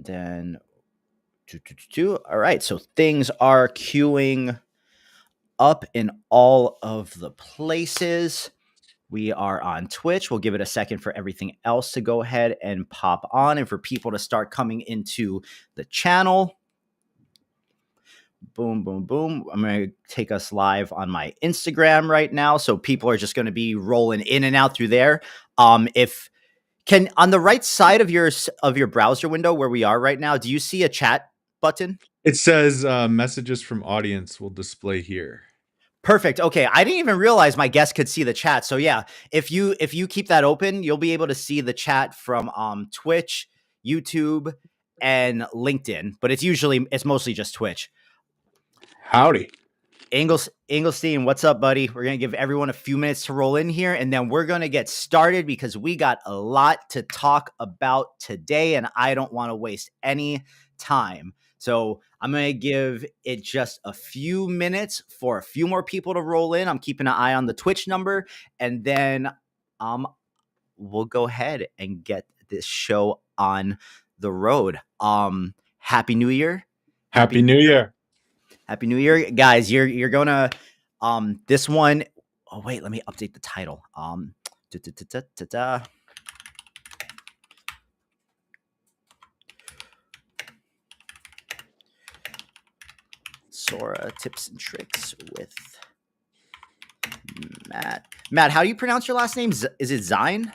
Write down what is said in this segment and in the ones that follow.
Then, all right. So things are queuing up in all of the places. We are on Twitch. We'll give it a second for everything else to go ahead and pop on and for people to start coming into the channel. Boom, boom, boom. I'm going to take us live on my Instagram right now. So people are just going to be rolling in and out through there. If can on the right side of your browser window where we are right now, do you see a chat button? It says messages from audience will display here. Perfect. Okay, I didn't even realize my guest could see the chat. So yeah, if you keep that open, you'll be able to see the chat from Twitch, YouTube, and LinkedIn. But it's mostly just Twitch. Howdy. Engelstein, what's up, buddy? We're going to give everyone a few minutes to roll in here, and then we're going to get started because we got a lot to talk about today, and I don't want to waste any time. So I'm going to give it just a few minutes for a few more people to roll in. I'm keeping an eye on the Twitch number, and then we'll go ahead and get this show on the road. Happy New Year. Happy New Year. Happy New Year, guys. You're gonna this one. Oh wait, let me update the title. SORA tips and tricks with Matt. Matt, how do you pronounce your last name? Is it ZEIN?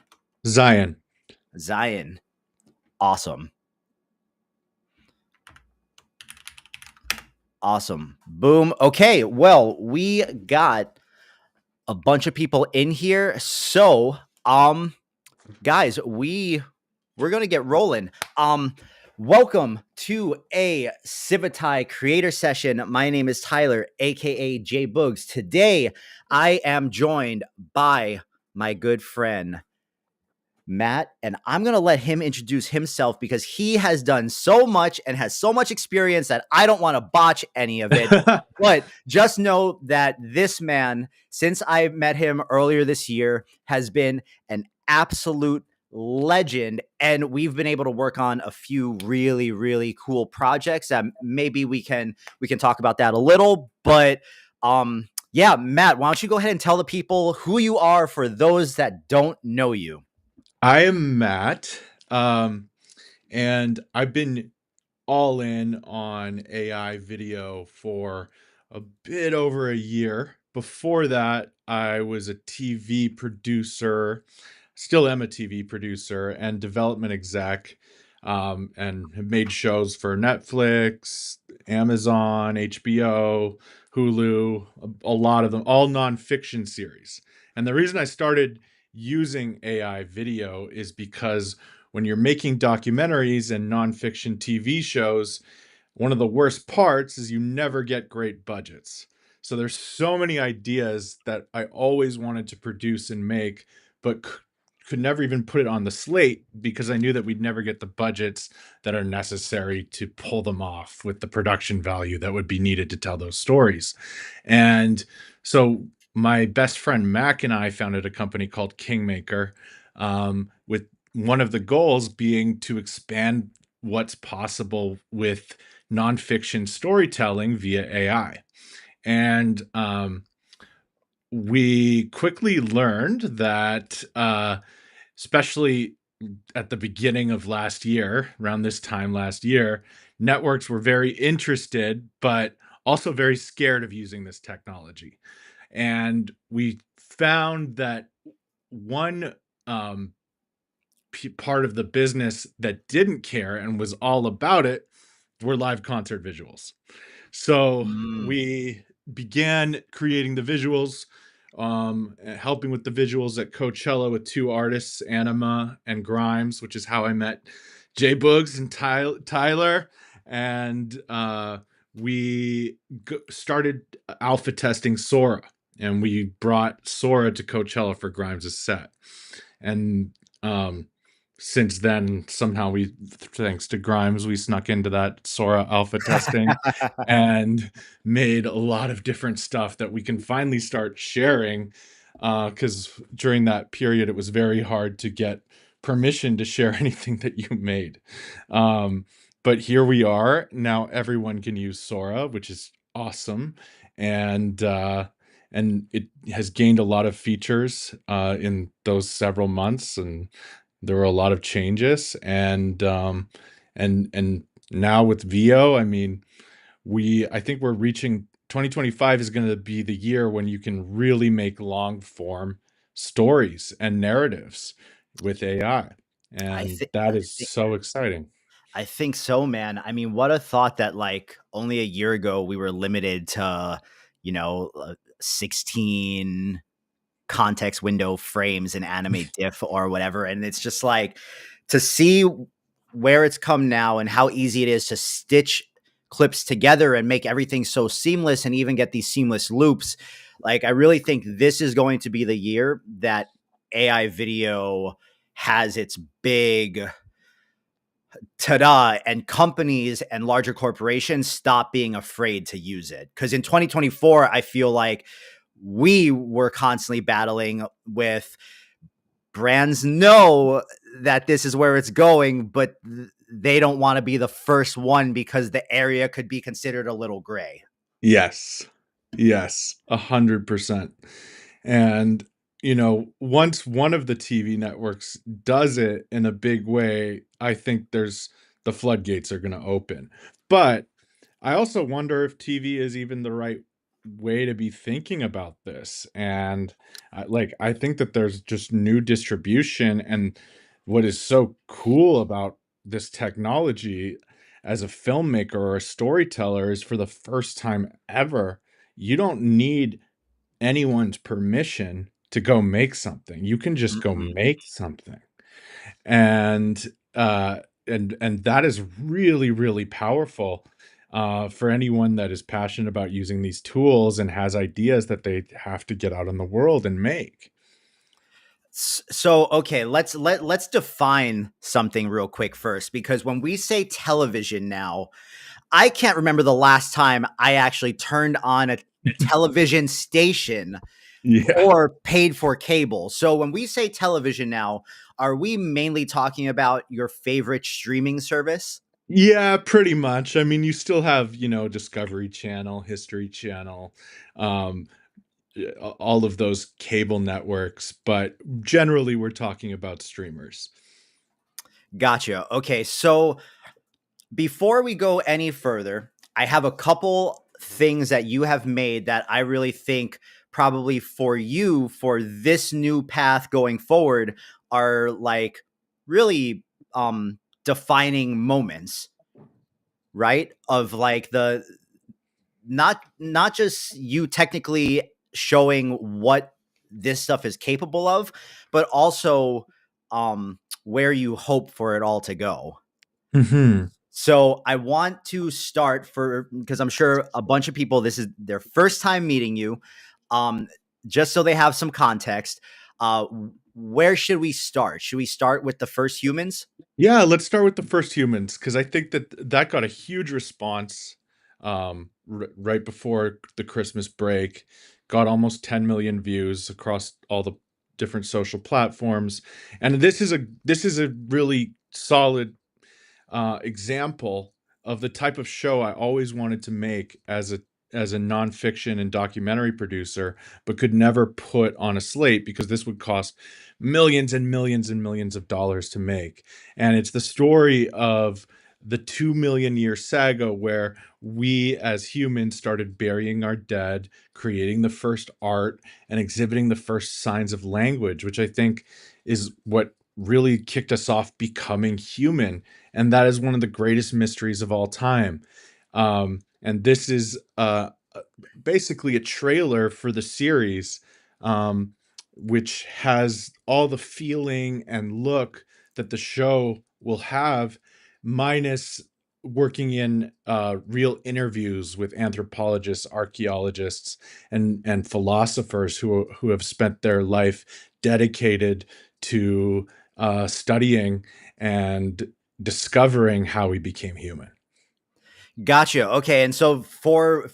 Zion. ZEIN. Awesome. Awesome. Boom. Okay. Well, we got a bunch of people in here. So, guys, we're going to get rolling. Welcome to a Civitai creator session. My name is Tyler, aka J Boogs. Today, I am joined by my good friend Matt, and I'm going to let him introduce himself because he has done so much and has so much experience that I don't want to botch any of it. But just know that this man, since I met him earlier this year, has been an absolute legend, and we've been able to work on a few really, really cool projects that maybe we can talk about that a little. But yeah, Matt, why don't you go ahead and tell the people who you are for those that don't know you? I am Matt, and I've been all in on AI video for a bit over a year. Before that, I was a TV producer, still am a TV producer and development exec, and have made shows for Netflix, Amazon, HBO, Hulu, a lot of them, all nonfiction series. And the reason I started using AI video is because when you're making documentaries and nonfiction TV shows, one of the worst parts is you never get great budgets. So there's so many ideas that I always wanted to produce and make, but could never even put it on the slate because I knew that we'd never get the budgets that are necessary to pull them off with the production value that would be needed to tell those stories. And so my best friend Mac and I founded a company called Kingmaker, with one of the goals being to expand what's possible with nonfiction storytelling via AI. And we quickly learned that, especially at the beginning of last year, around this time last year, networks were very interested, but also very scared of using this technology. And we found that one part of the business that didn't care and was all about it were live concert visuals. So we began creating the visuals, helping with the visuals at Coachella with two artists, Anima and Grimes, which is how I met J Boogs and Tyler. And we started alpha testing SORA, and we brought SORA to Coachella for Grimes' set. And since then, somehow thanks to Grimes, we snuck into that SORA alpha testing and made a lot of different stuff that we can finally start sharing. Because during that period, it was very hard to get permission to share anything that you made. but here we are. Now everyone can use Sora, which is awesome. And it has gained a lot of features in those several months, and there were a lot of changes. And now with VO, I mean, I think we're reaching 2025 is going to be the year when you can really make long form stories and narratives with AI. I And think. that is so exciting. I think so, man. I mean, what a thought that like only a year ago we were limited to, 16 context window frames in anime diff or whatever. And it's just like to see where it's come now and how easy it is to stitch clips together and make everything so seamless and even get these seamless loops. Like, I really think this is going to be the year that AI video has its big ta-da, and companies and larger corporations stop being afraid to use it. Because in 2024, I feel like we were constantly battling with brands know that this is where it's going, but they don't want to be the first one because the area could be considered a little gray. Yes. Yes, 100%. And, once one of the TV networks does it in a big way, I think the floodgates are going to open. But I also wonder if TV is even the right way to be thinking about this. And I think that there's just new distribution. And what is so cool about this technology as a filmmaker or a storyteller is for the first time ever, you don't need anyone's permission to go make something. You can just go Mm-mm. make something. And and that is really, really powerful for anyone that is passionate about using these tools and has ideas that they have to get out in the world and make. So okay, let's define something real quick first, because when we say television now, I can't remember the last time I actually turned on a television station Yeah. or paid for cable. So when we say television now, are we mainly talking about your favorite streaming service? Yeah, pretty much. I mean, you still have, Discovery Channel, History Channel, um, all of those cable networks, but generally we're talking about streamers. Gotcha. Okay, so before we go any further, I have a couple things that you have made that I really think probably for you for this new path going forward are like really defining moments, right? Of like the not just you technically showing what this stuff is capable of, but also where you hope for it all to go. Mhm. So I want to start for because I'm sure a bunch of people this is their first time meeting you. Um, just so they have some context, where should we start? Should we start with the first humans? Yeah, let's start with the first humans because I think that got a huge response right before the Christmas break. Got almost 10 million views across all the different social platforms, and this is a really solid example of the type of show I always wanted to make as a nonfiction and documentary producer, but could never put on a slate because this would cost millions and millions and millions of dollars to make. And it's the story of the 2 million year saga where we as humans started burying our dead, creating the first art, and exhibiting the first signs of language, which I think is what really kicked us off becoming human. And that is one of the greatest mysteries of all time. And this is basically a trailer for the series, um, which has all the feeling and look that the show will have, minus working in real interviews with anthropologists, archaeologists, and philosophers who have spent their life dedicated to studying and discovering how we became human. Gotcha. Okay, and so for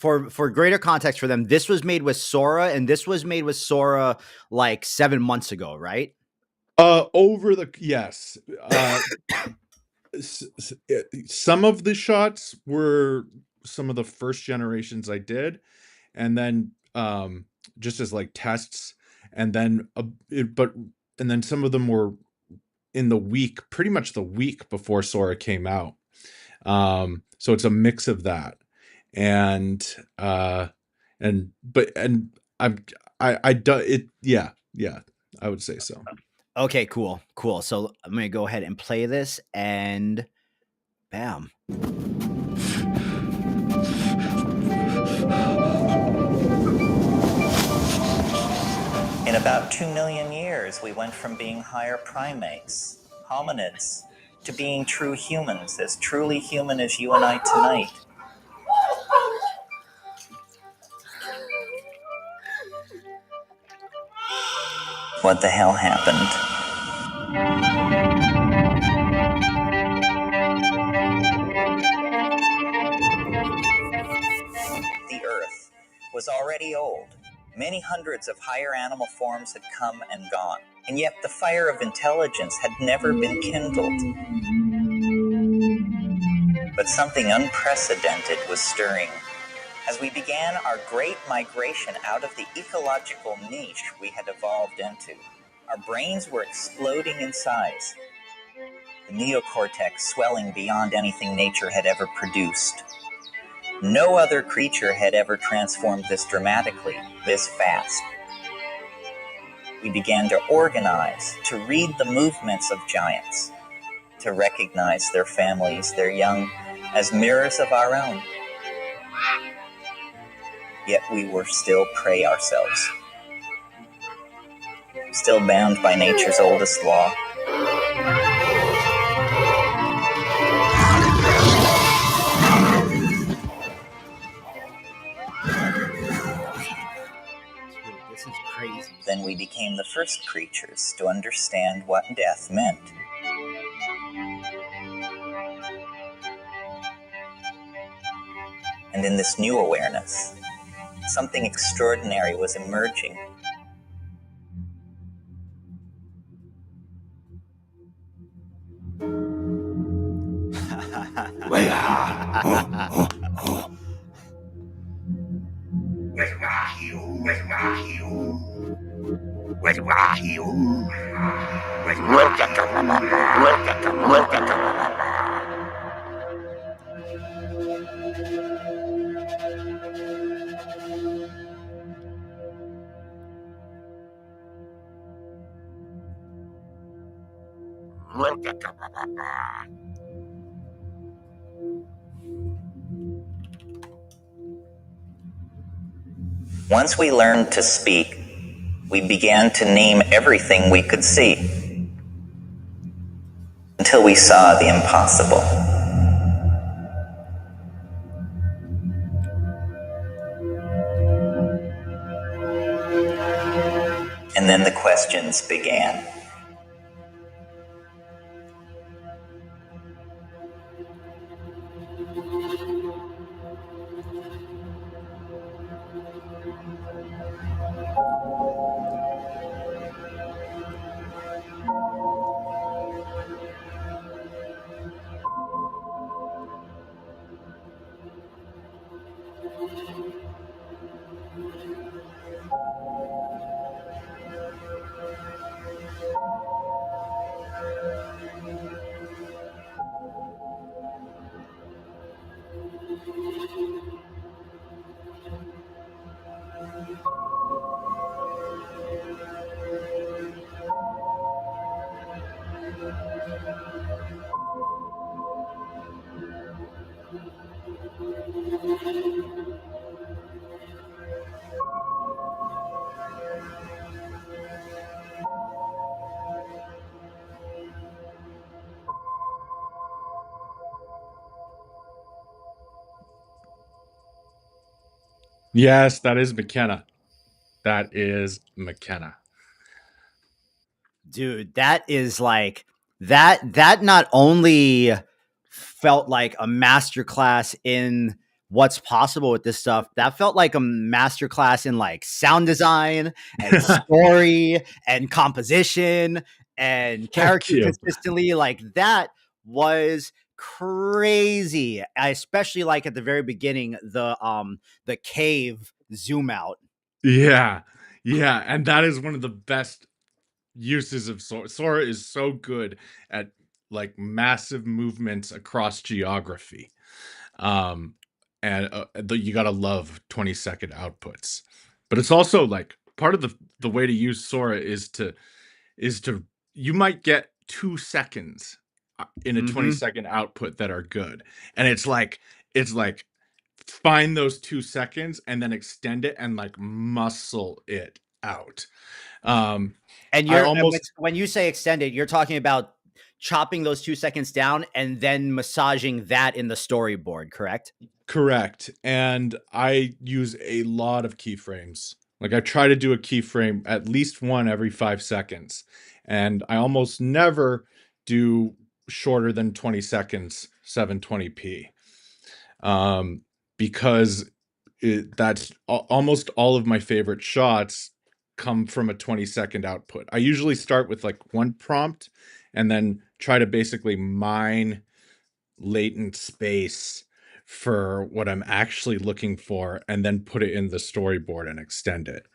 greater context for them, this was made with Sora, and this was made with Sora like 7 months ago, right? Over the yes. Some of the shots were some of the first generations I did, and then just as like tests, and then and then some of them were in the week, pretty much the week before Sora came out. So it's a mix of that, and I'm I do it. Yeah, I would say so. Okay, cool. So I'm gonna go ahead and play this, and bam. In about 2 million years, we went from being higher primates, hominids, to being true humans, as truly human as you and I tonight. What the hell happened? The Earth was already old. Many hundreds of higher animal forms had come and gone, and yet the fire of intelligence had never been kindled. But something unprecedented was stirring. As we began our great migration out of the ecological niche we had evolved into, our brains were exploding in size, the neocortex swelling beyond anything nature had ever produced. No other creature had ever transformed this dramatically, this fast. We began to organize, to read the movements of giants, to recognize their families, their young, as mirrors of our own. Yet we were still prey ourselves, still bound by nature's oldest law. This is crazy. Then we became the first creatures to understand what death meant. And in this new awareness, something extraordinary was emerging. Once we learned to speak, we began to name everything we could see, until we saw the impossible. And then the questions began. Yes, that is McKenna. That is McKenna. Dude, that is like that not only felt like a masterclass in what's possible with this stuff, that felt like a masterclass in like sound design and story and composition and Thank character you. consistently. Like that was crazy. I especially like at the very beginning the cave zoom out. Yeah. Yeah. And that is one of the best uses of Sora. Sora is so good at like massive movements across geography. Um, and you gotta love 20-second outputs. But it's also like part of the way to use Sora is to you might get 2 seconds in a 20-second output that are good, and it's like find those 2 seconds and then extend it and like muscle it out. And I you're almost when you say extended, you're talking about chopping those 2 seconds down and then massaging that in the storyboard, correct? correct, and I use a lot of keyframes. Like I try to do a keyframe at least one every 5 seconds, and I almost never do shorter than 20 seconds 720p, because that's almost all of my favorite shots come from a 20-second output. I usually start with like one prompt and then try to basically mine latent space for what I'm actually looking for and then put it in the storyboard and extend it.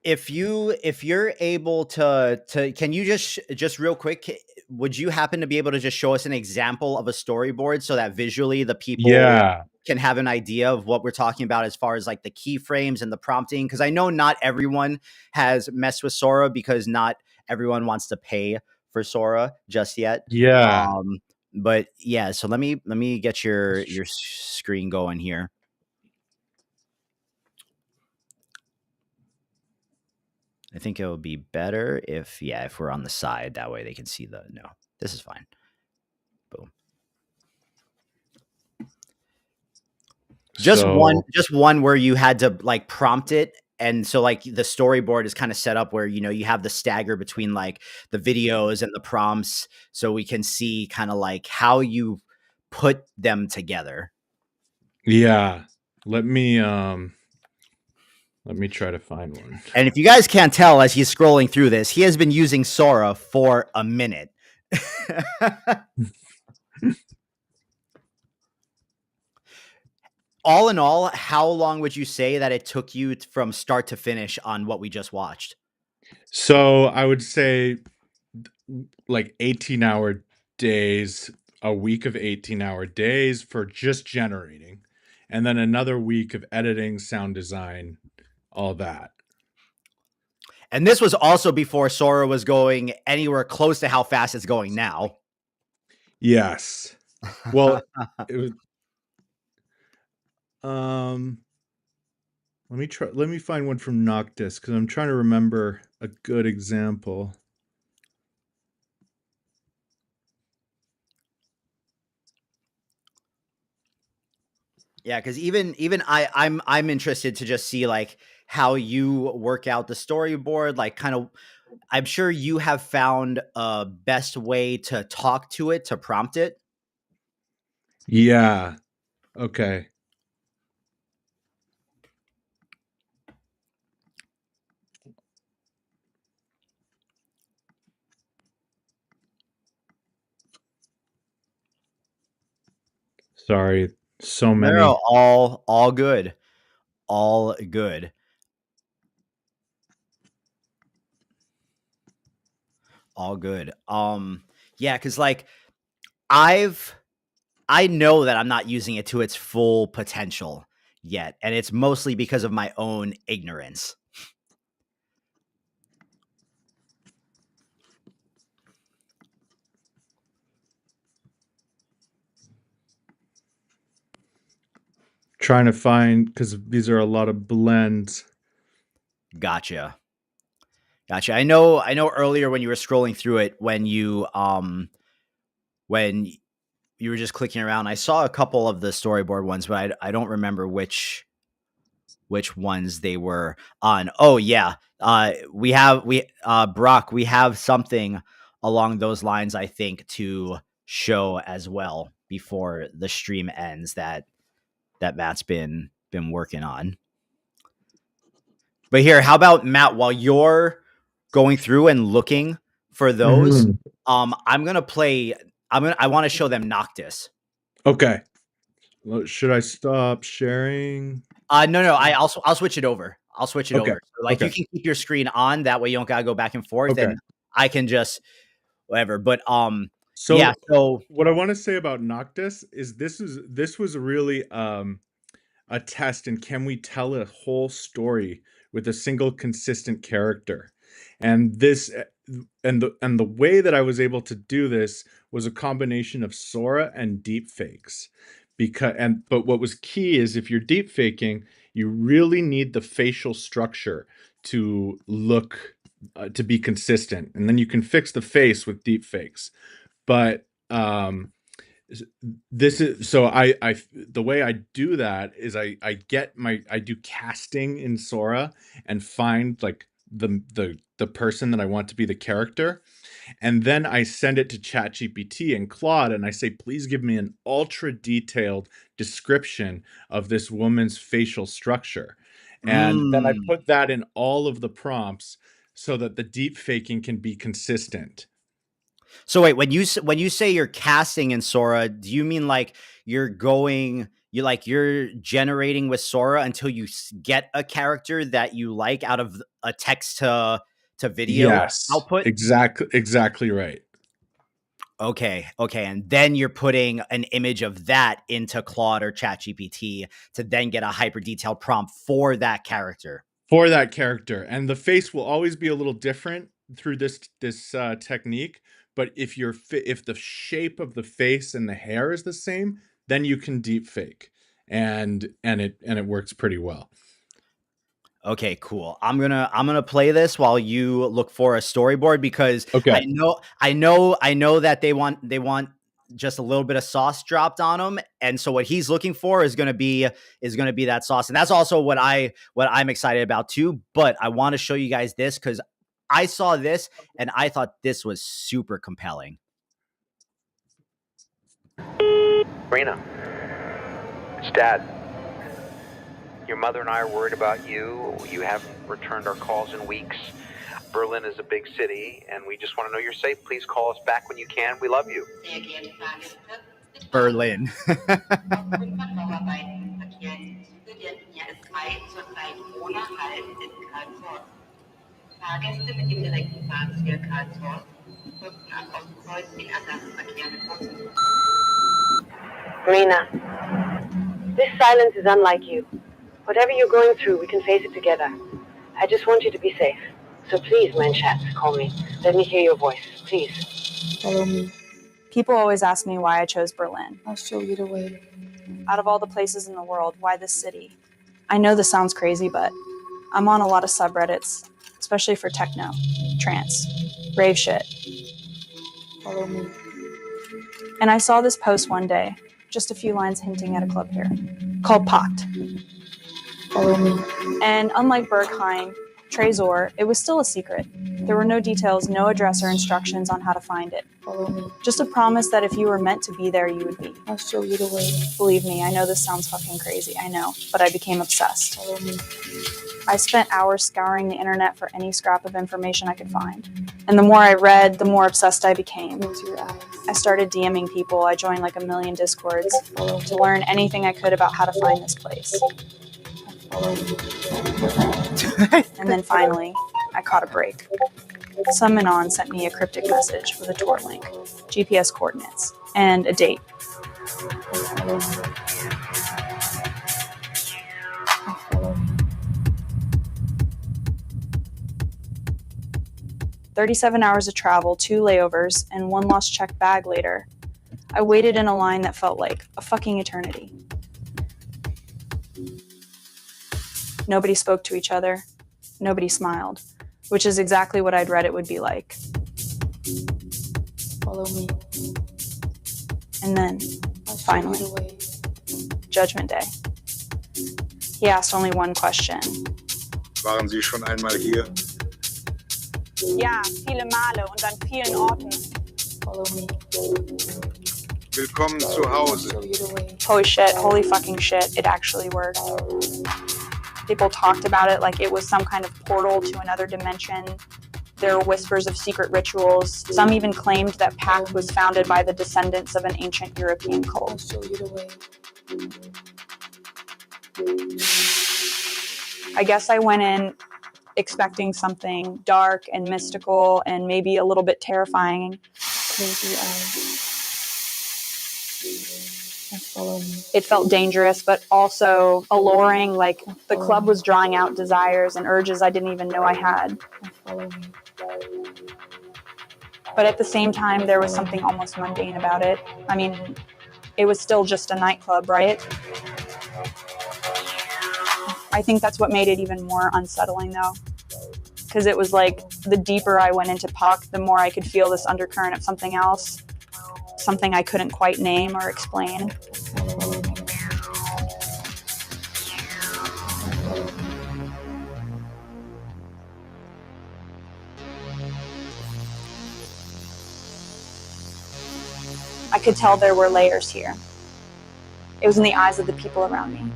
If you're able to can you just real quick, would you happen to be able to just show us an example of a storyboard so that visually the people Yeah. can have an idea of what we're talking about as far as like the keyframes and the prompting? Because I know not everyone has messed with Sora because not everyone wants to pay for Sora just yet. Yeah. But yeah, so let me get your screen going here. I think it would be better if we're on the side. That way they can see no, this is fine. Boom. Just one where you had to like prompt it. And so like the storyboard is kind of set up where, you have the stagger between like the videos and the prompts. So we can see kind of like how you put them together. Yeah. Let me try to find one. And if you guys can't tell as he's scrolling through this, he has been using Sora for a minute. All in all, how long would you say that it took you from start to finish on what we just watched? So I would say like 18-hour days, a week of 18-hour days for just generating, and then another week of editing, sound design, all that. And this was also before Sora was going anywhere close to how fast it's going now. Yes. Well, it was let me find one from Noctis because I'm trying to remember a good example. Yeah, because even I'm interested to just see like how you work out the storyboard, like kind of. I'm sure you have found a best way to talk to it, to prompt it. Yeah. Okay. Sorry, so many. No, all good. All good. All good. Yeah, because like I know that I'm not using it to its full potential yet, and it's mostly because of my own ignorance. Trying to find because these are a lot of blends. Gotcha. I know earlier when you were scrolling through it, when you were just clicking around, I saw a couple of the storyboard ones, but I don't remember which ones they were on. Oh yeah. Brock, we have something along those lines, I think, to show as well before the stream ends that Matt's been working on. But here, how about Matt, while you're going through and looking for those, I'm gonna play I want to show them Noctis. Okay. Should I stop sharing? No, I'll switch it over. I'll switch it Okay. over. So, like, Okay. you can keep your screen on. That way, you don't gotta go back and forth, Okay. and I can just whatever. But So yeah. So what I want to say about Noctis is this was really a test, and can we tell a whole story with a single consistent character? And this and the way that I was able to do this was a combination of Sora and deepfakes. But what was key is if you're deepfaking, you really need the facial structure to look to be consistent, and then you can fix the face with deepfakes. But this is so I the way I do that is I do casting in Sora and find like the person that I want to be the character, and then I send it to ChatGPT and Claude and I say, please give me an ultra detailed description of this woman's facial structure, and then I put that in all of the prompts so that the deep faking can be consistent. So wait, when you say you're casting in Sora, do you mean like you're generating with Sora until you get a character that you like out of a text to video Yes, output? exactly right. Okay, and then you're putting an image of that into Claude or ChatGPT to then get a hyper detailed prompt for that character. For that character, and the face will always be a little different through this technique. But if the shape of the face and the hair is the same, then you can deep fake, and it works pretty well. Okay, cool. I'm gonna play this while you look for a storyboard because Okay. I know that they want just a little bit of sauce dropped on them, and so what he's looking for is gonna be that sauce, and that's also what I'm excited about too. But I want to show you guys this because I saw this and I thought this was super compelling. Rena, it's Dad. Your mother and I are worried about you. You haven't returned our calls in weeks. Berlin is a big city, and we just want to know you're safe. Please call us back when you can. We love you. Berlin. Fahrgäste mit dem direkten Bahnziel Karlsruhe rückten am Ostkreuz in Ersatzverkehr mit Bussen. Rena, this silence is unlike you. Whatever you're going through, we can face it together. I just want you to be safe. So please, Manschatz, call me. Let me hear your voice, please. Follow me. People always ask me why I chose Berlin. I'll show you the way. Out of all the places in the world, why this city? I know this sounds crazy, but I'm on a lot of subreddits, especially for techno, trance, rave shit. Follow me. And I saw this post one day, just a few lines hinting at a club here, called Poct. Follow me. And unlike Berghain, Trezor, it was still a secret. There were no details, no address or instructions on how to find it. Follow me. Just a promise that if you were meant to be there, you would be. I'll show you the way. Believe me, I know this sounds fucking crazy, I know, but I became obsessed. Follow me. I spent hours scouring the internet for any scrap of information I could find. And the more I read, the more obsessed I became. Close your eyes. I started DMing people, I joined like 1 million Discords Follow to learn anything I could about how to find this place. Follow me. And then finally, I caught a break. Some Manon sent me a cryptic message with a tour link, GPS coordinates, and a date. Follow me. Follow me. 37 hours of travel, 2 layovers, and 1 lost checked bag later, I waited in a line that felt like a fucking eternity. Nobody spoke to each other. Nobody smiled, which is exactly what I'd read it would be like. Follow me. And then, I'll show finally, you the way. Judgment Day. He asked only one question. Waren Sie schon einmal hier? Ja, viele Male und an vielen Orten. Follow me. Willkommen zu I'll Hause. show you the way. Holy shit, holy fucking shit, it actually worked. People talked about it like it was some kind of portal to another dimension. There were whispers of secret rituals. Some even claimed that Pact was founded by the descendants of an ancient European cult. I'll show you the way. I guess I went in expecting something dark and mystical and maybe a little bit terrifying. Close your eyes. And follow me. It felt dangerous, but also alluring, like the club was drawing out desires and urges I didn't even know I had. And follow me. But at the same time, there was something almost mundane about it. I mean, it was still just a nightclub, right? I think that's what made it even more unsettling, though. Because it was like, the deeper I went into Puck, the more I could feel this undercurrent of something else. Something I couldn't quite name or explain. Follow me. I could tell there were layers here. It was in the eyes of the people around me.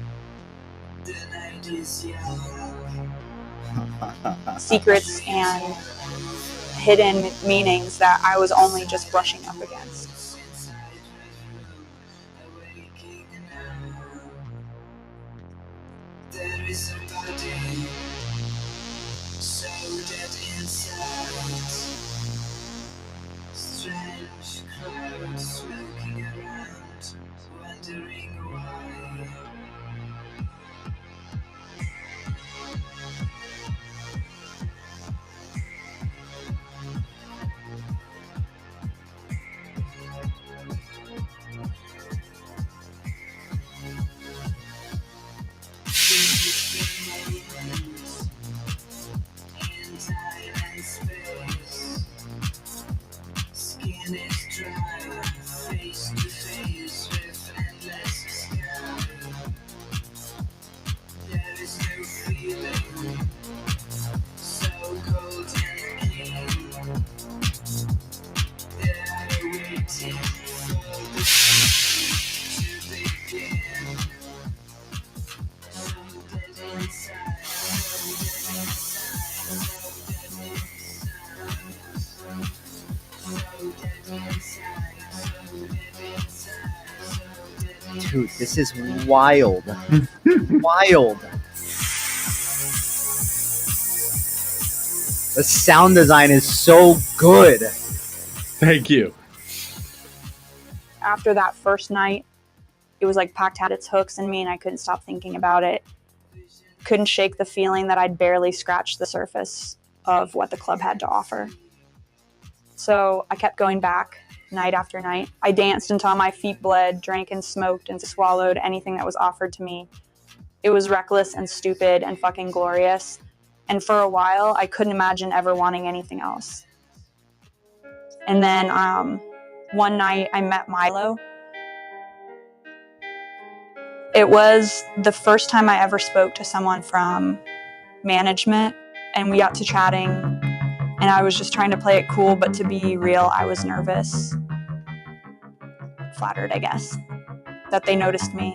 Secrets and hidden meanings that I was only just brushing up against. There is a body so dead inside. Strange crowds looking around, wondering why. In time and space, skin is dry, face to face with endless sky. There is no feeling so cold and keen. They are waiting for the time to begin. So dead inside, so dead inside, so dead inside. So dead inside, so dead inside, so dead inside. Dude, this is wild. Wild. The sound design is so good. Thank you. After that first night, it was like Pact had its hooks in me and I couldn't stop thinking about it. Couldn't shake the feeling that I'd barely scratched the surface of what the club had to offer. So I kept going back night after night. I danced until my feet bled, drank and smoked and swallowed anything that was offered to me. It was reckless and stupid and fucking glorious. And for a while, I couldn't imagine ever wanting anything else. And then one night I met Milo. It was the first time I ever spoke to someone from management, and we got to chatting, and I was just trying to play it cool, but to be real, I was nervous. Flattered, I guess, that they noticed me.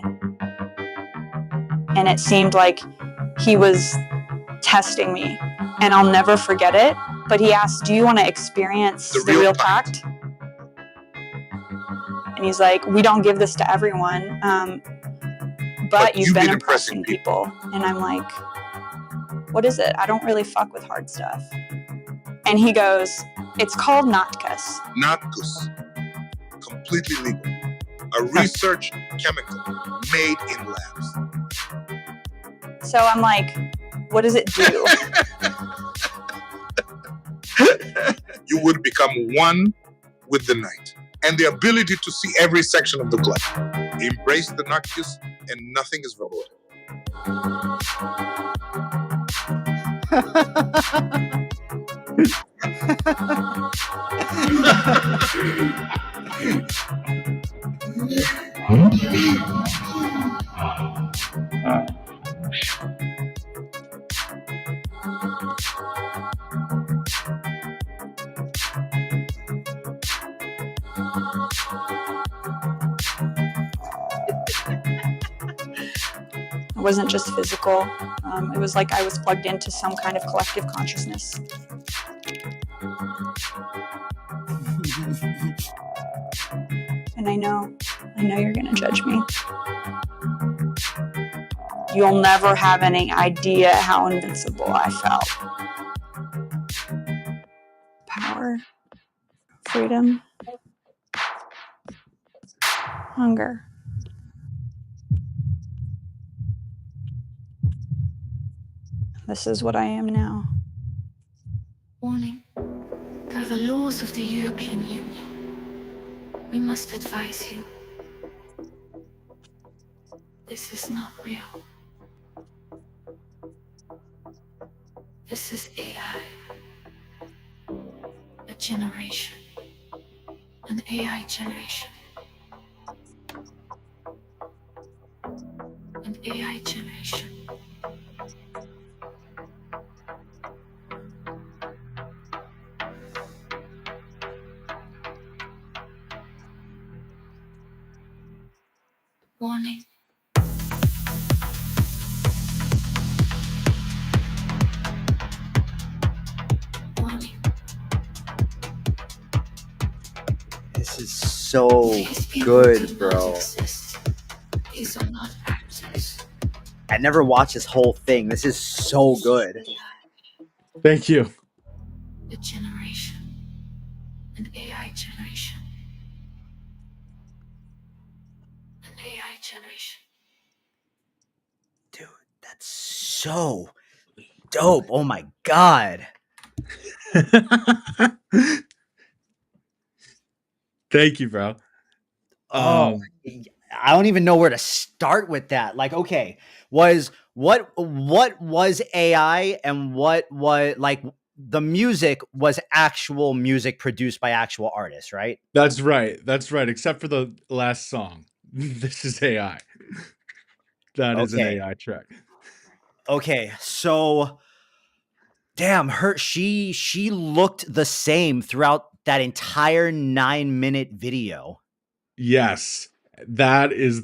And it seemed like he was testing me, and I'll never forget it, but he asked, "Do you want to experience the real Pact?" And he's like, "We don't give this to everyone, but you've been impressing people." And I'm like, "What is it? I don't really fuck with hard stuff." And he goes, "It's called Natkas." Natkus. Completely legal. A research chemical made in labs. So I'm like, "What does it do?" You would become one with the night and the ability to see every section of the club. Embrace the Natkus and nothing is verboten. It wasn't just physical. It was like I was plugged into some kind of collective consciousness. and I know you're gonna judge me. You'll never have any idea how invincible I felt. Power, freedom, hunger. This is what I am now. Warning. Per the laws of the European Union, we must advise you. This is not real. This is AI. A generation. An AI generation. An AI generation. Warning. Warning. This is so These people good, do not bro. exist. These are not actors. I never watched this whole thing. This is so good. Thank you. A generation. An AI generation. An AI generation. Dude, that's so dope. Oh my God. Thank you, bro. Oh, I don't even know where to start with that. Like, okay, what was AI and what was like the music was actual music produced by actual artists, right? That's right. That's right. Except for the last song. This is AI. That is an Okay. AI track. Okay, so damn, she looked the same throughout that entire 9-minute video. Yes. That is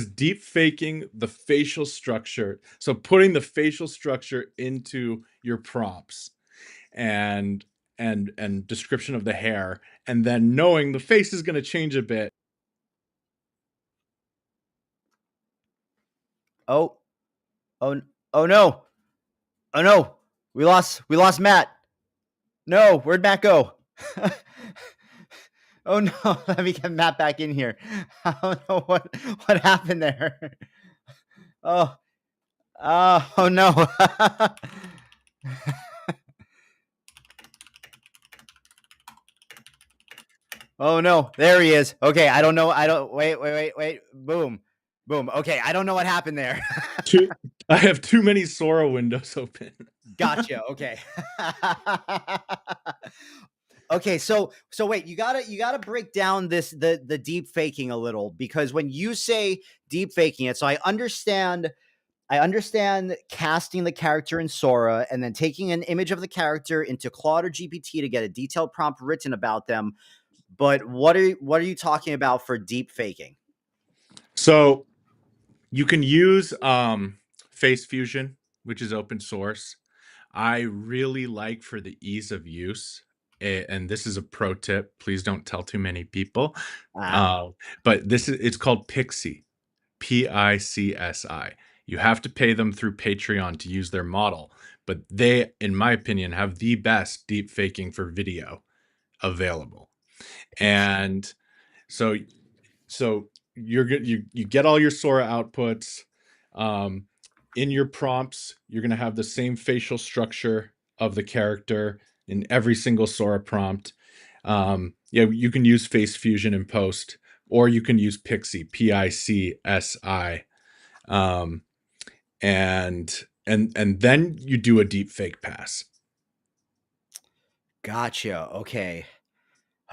deep faking the facial structure. So putting the facial structure into your prompts and description of the hair, and then knowing the face is going to change a bit. Oh, oh, oh no. Oh no. We lost Matt. No, where'd Matt go? Oh no, let me get Matt back in here. I don't know what happened there. Oh, oh no. Oh no, there he is. Okay, I don't know. Wait. Boom. Boom. Okay, I don't know what happened there. I have too many Sora windows open. Gotcha. Okay. Okay, so wait, you gotta break down the deep faking a little, because when you say deep faking it, so I understand casting the character in Sora and then taking an image of the character into Claude or GPT to get a detailed prompt written about them. But what are you talking about for deep faking? So you can use Face Fusion, which is open source. I really like, for the ease of use, and this is a pro tip, please don't tell too many people. But it's called Pixie, PICSI. You have to pay them through Patreon to use their model, but they, in my opinion, have the best deep faking for video available. And so you're good. You get all your Sora outputs. In your prompts, you're going to have the same facial structure of the character in every single Sora prompt. You can use Face Fusion in post, or you can use Pixie, PICSI, and then you do a deep fake pass. Gotcha. Okay,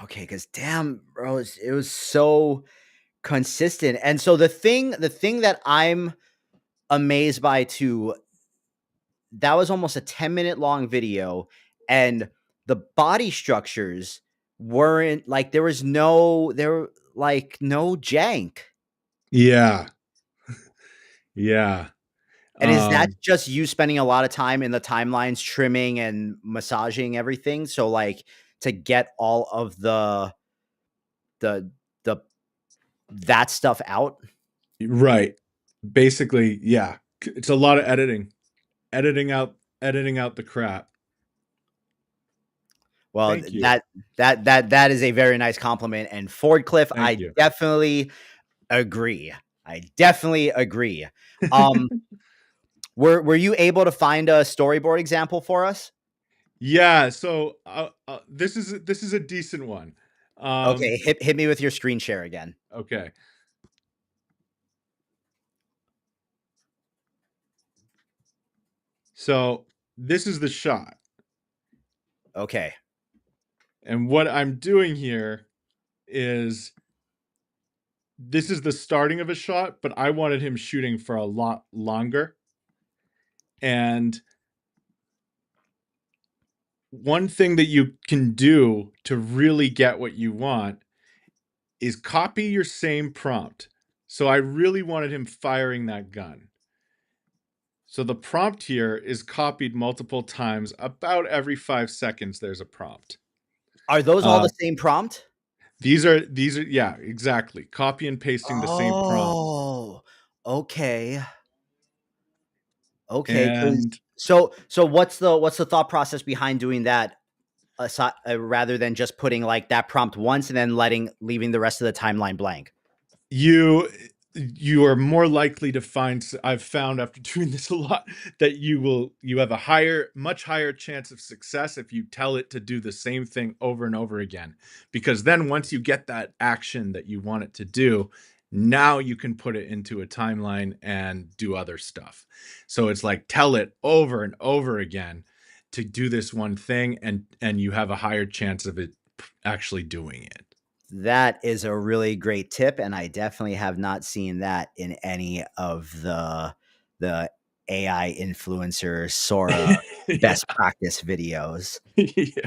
because damn, bro, it was so consistent. And so the thing that I'm amazed by too, that was almost a 10-minute long video, and the body structures weren't like, there were like no jank. Yeah. Yeah. And is that just you spending a lot of time in the timelines trimming and massaging everything? So like to get all of the that stuff out? Right. Basically, yeah. It's a lot of editing out the crap. Well, Thank you. that is a very nice compliment. And Ford Cliff, Thank I you. definitely agree. I definitely agree. Were you able to find a storyboard example for us? Yeah, so this is a decent one. Okay, hit me with your screen share again. Okay. So this is the shot. Okay. And what I'm doing here is this is the starting of a shot, but I wanted him shooting for a lot longer. And one thing that you can do to really get what you want is copy your same prompt. So I really wanted him firing that gun. So the prompt here is copied multiple times. About every 5 seconds, there's a prompt. Are those all the same prompt? These are yeah, exactly. Copy and pasting the same prompt. Oh, okay. Okay, And so what's the thought process behind doing that rather than just putting like that prompt once and then leaving the rest of the timeline blank? you are more likely to find, I've found after doing this a lot, that you have a much higher chance of success if you tell it to do the same thing over and over again. Because then once you get that action that you want it to do, now you can put it into a timeline and do other stuff. So it's like, tell it over and over again to do this one thing, and you have a higher chance of it actually doing it. That is a really great tip, and I definitely have not seen that in any of the AI influencer SORA best practice videos. Yeah.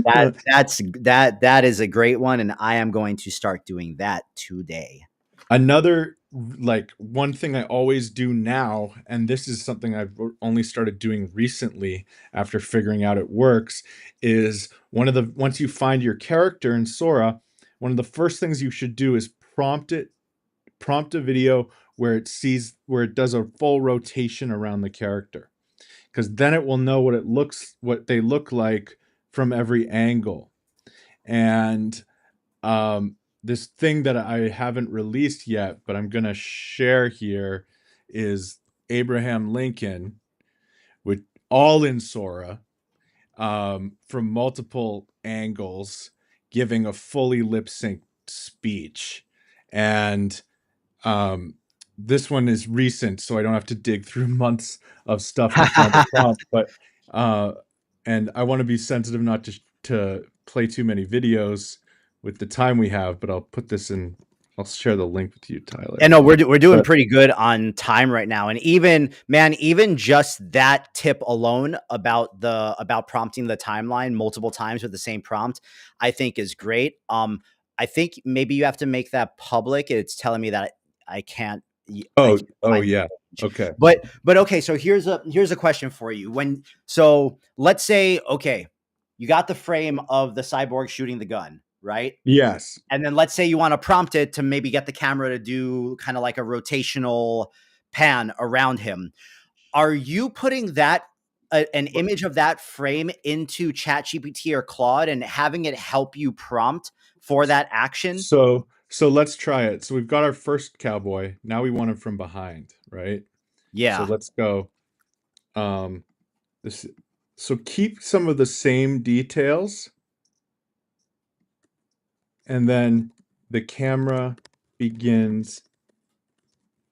That is a great one, and I am going to start doing that today. Another, like, one thing I always do now, and this is something I've only started doing recently after figuring out it works, is once you find your character in SORA, one of the first things you should do is prompt a video where it does a full rotation around the character. Because then it will know what they look like from every angle. And this thing that I haven't released yet, but I'm going to share here, is Abraham Lincoln with all in SORA, from multiple angles, giving a fully lip synced speech. And this one is recent, so I don't have to dig through months of stuff to find the prompt. But and I want to be sensitive not to play too many videos with the time we have, but I'll put this in. I'll share the link with you, Tyler. And no, we're doing pretty good on time right now. And even just that tip alone about prompting the timeline multiple times with the same prompt, I think is great. I think maybe you have to make that public. It's telling me that I can't. Oh yeah. Okay. But okay. So here's a question for you. So let's say, okay, you got the frame of the cyborg shooting the gun, right? Yes. And then let's say you want to prompt it to maybe get the camera to do kind of like a rotational pan around him. Are you putting that an image of that frame into ChatGPT or Claude and having it help you prompt for that action? So let's try it. So we've got our first cowboy. Now we want him from behind, right? Yeah. So let's go. So keep some of the same details, and then the camera begins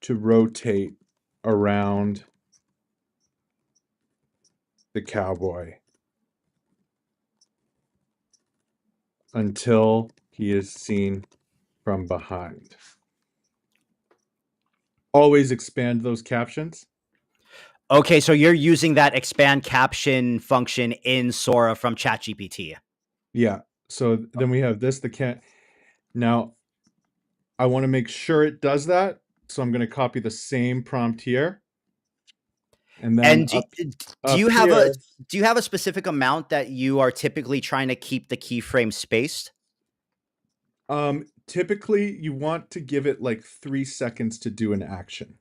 to rotate around the cowboy until he is seen from behind. Always expand those captions. Okay, so you're using that expand caption function in SORA from ChatGPT. Yeah. So then we have this. Now I want to make sure it does that. So I'm going to copy the same prompt here. And then do you have a specific amount that you are typically trying to keep the keyframe spaced? Typically you want to give it like 3 seconds to do an action.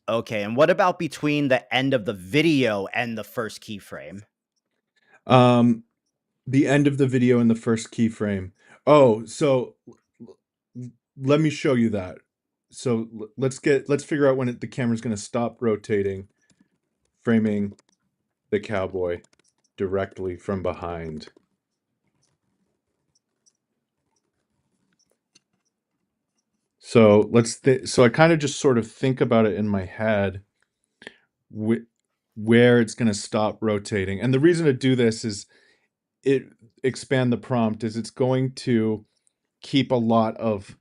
Okay, and what about between the end of the video and the first keyframe? The end of the video and the first keyframe. Oh, so let me show you that. So let's figure out when the camera's going to stop rotating, framing the cowboy directly from behind. So so I kind of just sort of think about it in my head where it's going to stop rotating. And the reason to do this is expand the prompt is it's going to keep a lot of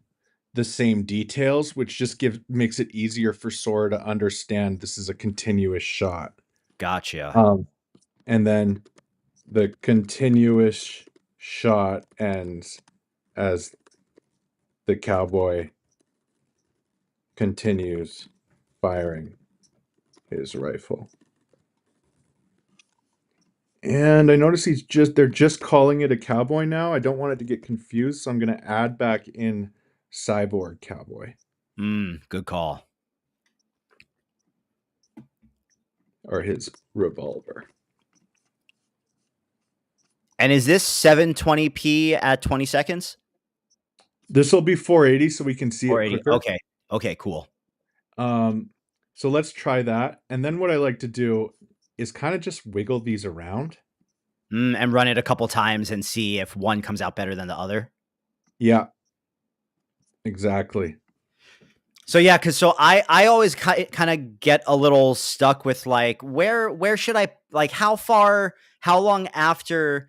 the same details, which just makes it easier for Sora to understand this is a continuous shot. Gotcha. And then the continuous shot ends as the cowboy continues firing his rifle. And I notice they're just calling it a cowboy now. I don't want it to get confused, so I'm going to add back in cyborg cowboy. Good call. Or his revolver. And is this 720p at 20 seconds? This will be 480 so we can see it quicker. Okay. Okay, cool. So let's try that. And then what I like to do is kind of just wiggle these around. And run it a couple times and see if one comes out better than the other. Yeah. Exactly. So yeah, because I always kind of get a little stuck with like where should I, like, how long after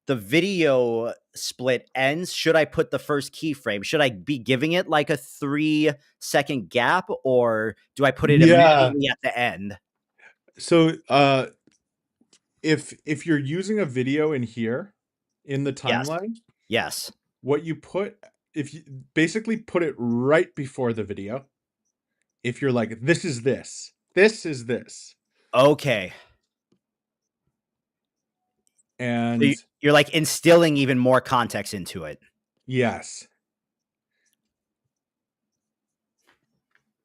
the video split ends should I put the first keyframe? Should I be giving it like a 3-second gap, or do I put it immediately at the end? So if you're using a video in here in the timeline, yes, what you put, if you basically put it right before the video, if you're like, this is this is this. Okay. And so you're like instilling even more context into it. Yes.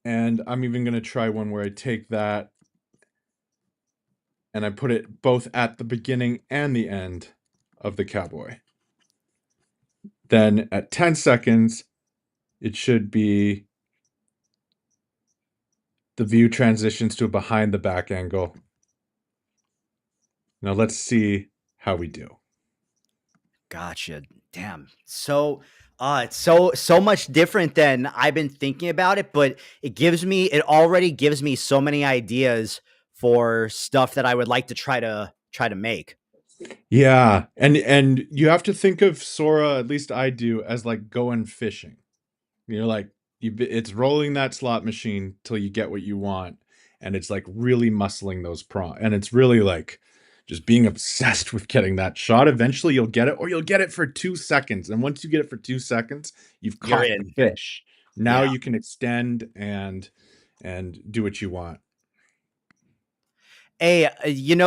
And I'm even going to try one where I take that and I put it both at the beginning and the end of the cowboy. Then at 10 seconds, it should be the view transitions to a behind the back angle. Now let's see how we do. Gotcha. Damn. So it's so much different than I've been thinking about it, but it already gives me so many ideas for stuff that I would like to try to make. Yeah. And you have to think of Sora, at least I do, as like going fishing. You're like, it's rolling that slot machine till you get what you want. And it's like really muscling those prompts. And it's really like just being obsessed with getting that shot. Eventually you'll get it, or you'll get it for 2 seconds. And once you get it for 2 seconds, you've caught the fish. Now you can extend and do what you want. Hey,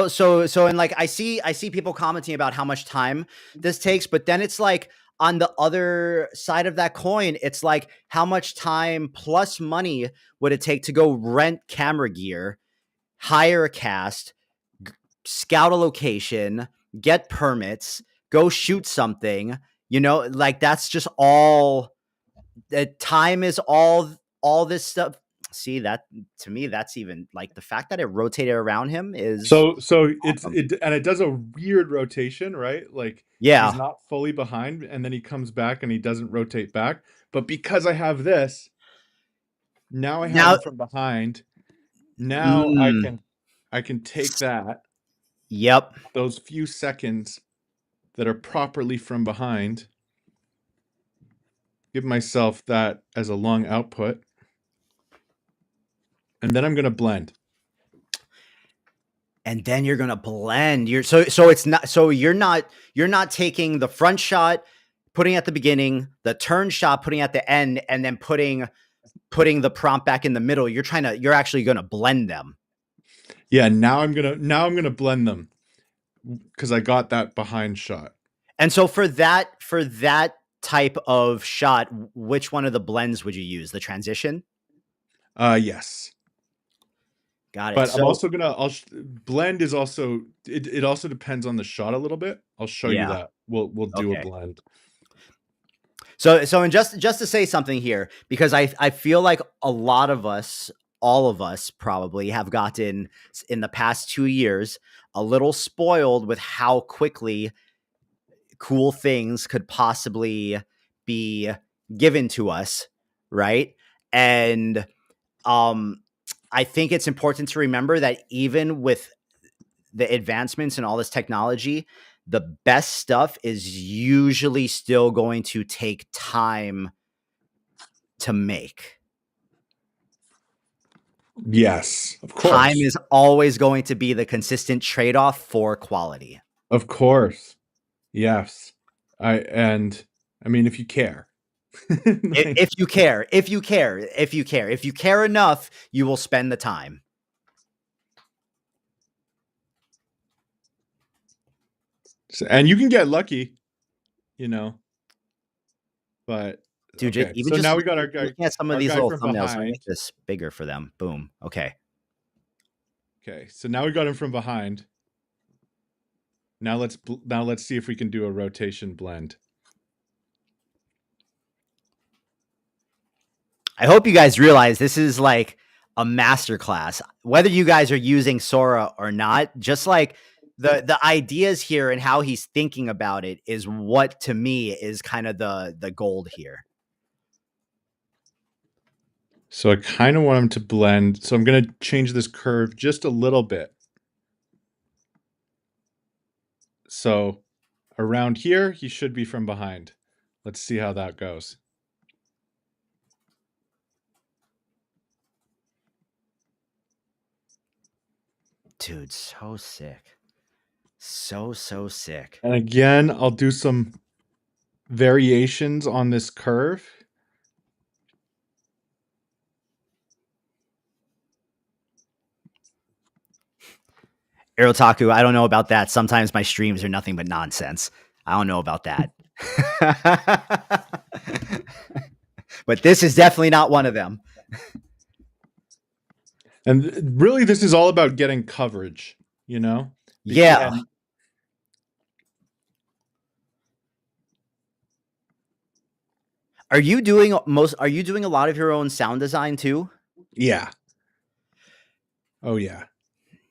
so and like I see people commenting about how much time this takes, but then it's like on the other side of that coin, it's like how much time plus money would it take to go rent camera gear, hire a cast, scout a location, get permits, go shoot something, like that's just all the time is all this stuff. See, that to me, that's even like the fact that it rotated around him is so awesome. it does a weird rotation, right? Like he's not fully behind and then he comes back and he doesn't rotate back. But because I have this, now I have him from behind. Now I can take that. Yep. Those few seconds that are properly from behind, give myself that as a long output. And then I'm going to blend. And then you're going to blend. So it's not, so you're not taking the front shot, putting at the beginning, the turn shot, putting at the end, and then putting the prompt back in the middle. You're actually going to blend them. Yeah. Now I'm going to blend them because I got that behind shot. And so for that type of shot, which one of the blends would you use? The transition? Yes. Got it. But I'm So also gonna. Blend is also. It also depends on the shot a little bit. I'll show you Yeah. that. We'll do a Okay. blend. So and just to say something here, because I feel like a lot of us, all of us probably have gotten in the past 2 years a little spoiled with how quickly cool things could possibly be given to us, right? And I think it's important to remember that even with the advancements and all this technology, the best stuff is usually still going to take time to make. Yes, of course. Time is always going to be the consistent trade-off for quality. Of course. Yes. I mean, if you care. If you care enough, you will spend the time. And you can get lucky, but Dude, okay. even So just now we got our guy. looking at some of our these guy little from thumbnails. Let me behind. make this bigger for them. Boom. Okay. Okay. So now we got him from behind. Now let's see if we can do a rotation blend. I hope you guys realize this is like a masterclass. Whether you guys are using SORA or not, just like the ideas here and how he's thinking about it is what to me is kind of the gold here. So I kind of want him to blend. So I'm going to change this curve just a little bit. So around here, he should be from behind. Let's see how that goes. Dude, so sick. So sick. And again, I'll do some variations on this curve. Erotaku, I don't know about that. Sometimes my streams are nothing but nonsense. I don't know about that. But this is definitely not one of them. And really, this is all about getting coverage, Yeah. Are you doing a lot of your own sound design too? Yeah. Oh yeah.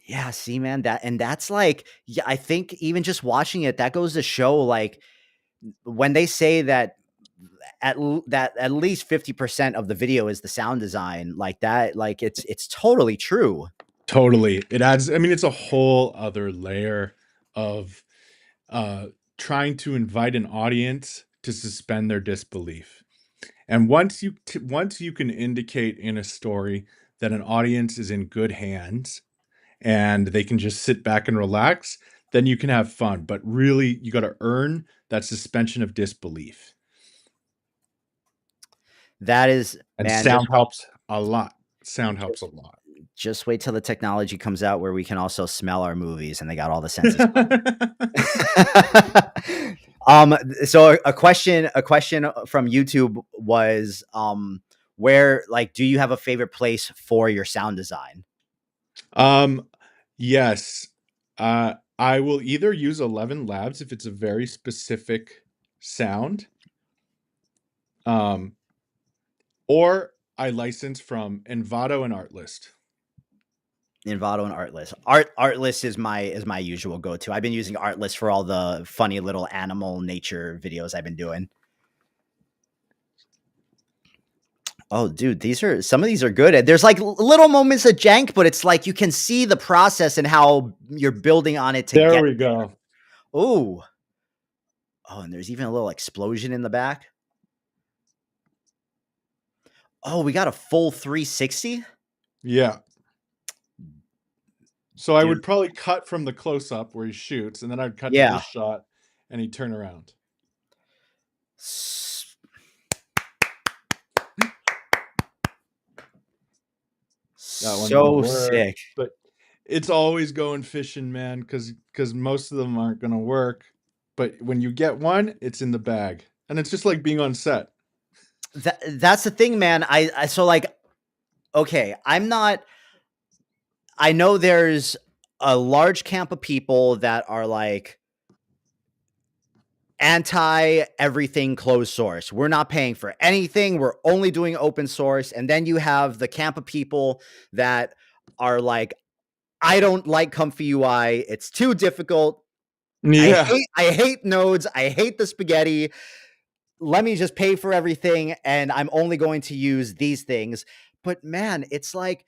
Yeah, see, man, that's like, yeah, I think even just watching it, that goes to show, like, when they say that at least 50% of the video is the sound design, like that, like it's totally true. Totally. It adds, I mean, it's a whole other layer of trying to invite an audience to suspend their disbelief. And once you can indicate in a story that an audience is in good hands and they can just sit back and relax, then you can have fun. But really, you got to earn that suspension of disbelief. That is, and man, sound helps a lot. Sound helps a lot. Just wait till the technology comes out where we can also smell our movies and they got all the senses. So a question from YouTube was, where, like, do you have a favorite place for your sound design? Yes. I will either use 11 Labs if it's a very specific sound. Or I license from Envato and Artlist. Envato and Artlist. Artlist is my usual go-to. I've been using Artlist for all the funny little animal nature videos I've been doing. Oh, dude, some of these are good. There's like little moments of jank, but it's like you can see the process and how you're building on it to There get we go. Oh, and there's even a little explosion in the back. Oh, we got a full 360? Yeah. So I would probably cut from the close-up where he shoots, and then I'd cut to this shot, and he'd turn around. So sick. But it's always going fishing, man, because most of them aren't going to work. But when you get one, it's in the bag. And it's just like being on set. That's the thing, man. So like, okay, I know there's a large camp of people that are like anti everything closed source. We're not paying for anything. We're only doing open source. And then you have the camp of people that are like, I don't like comfy UI. It's too difficult. Yeah. I hate nodes. I hate the spaghetti. Let me just pay for everything and I'm only going to use these things. But man, it's like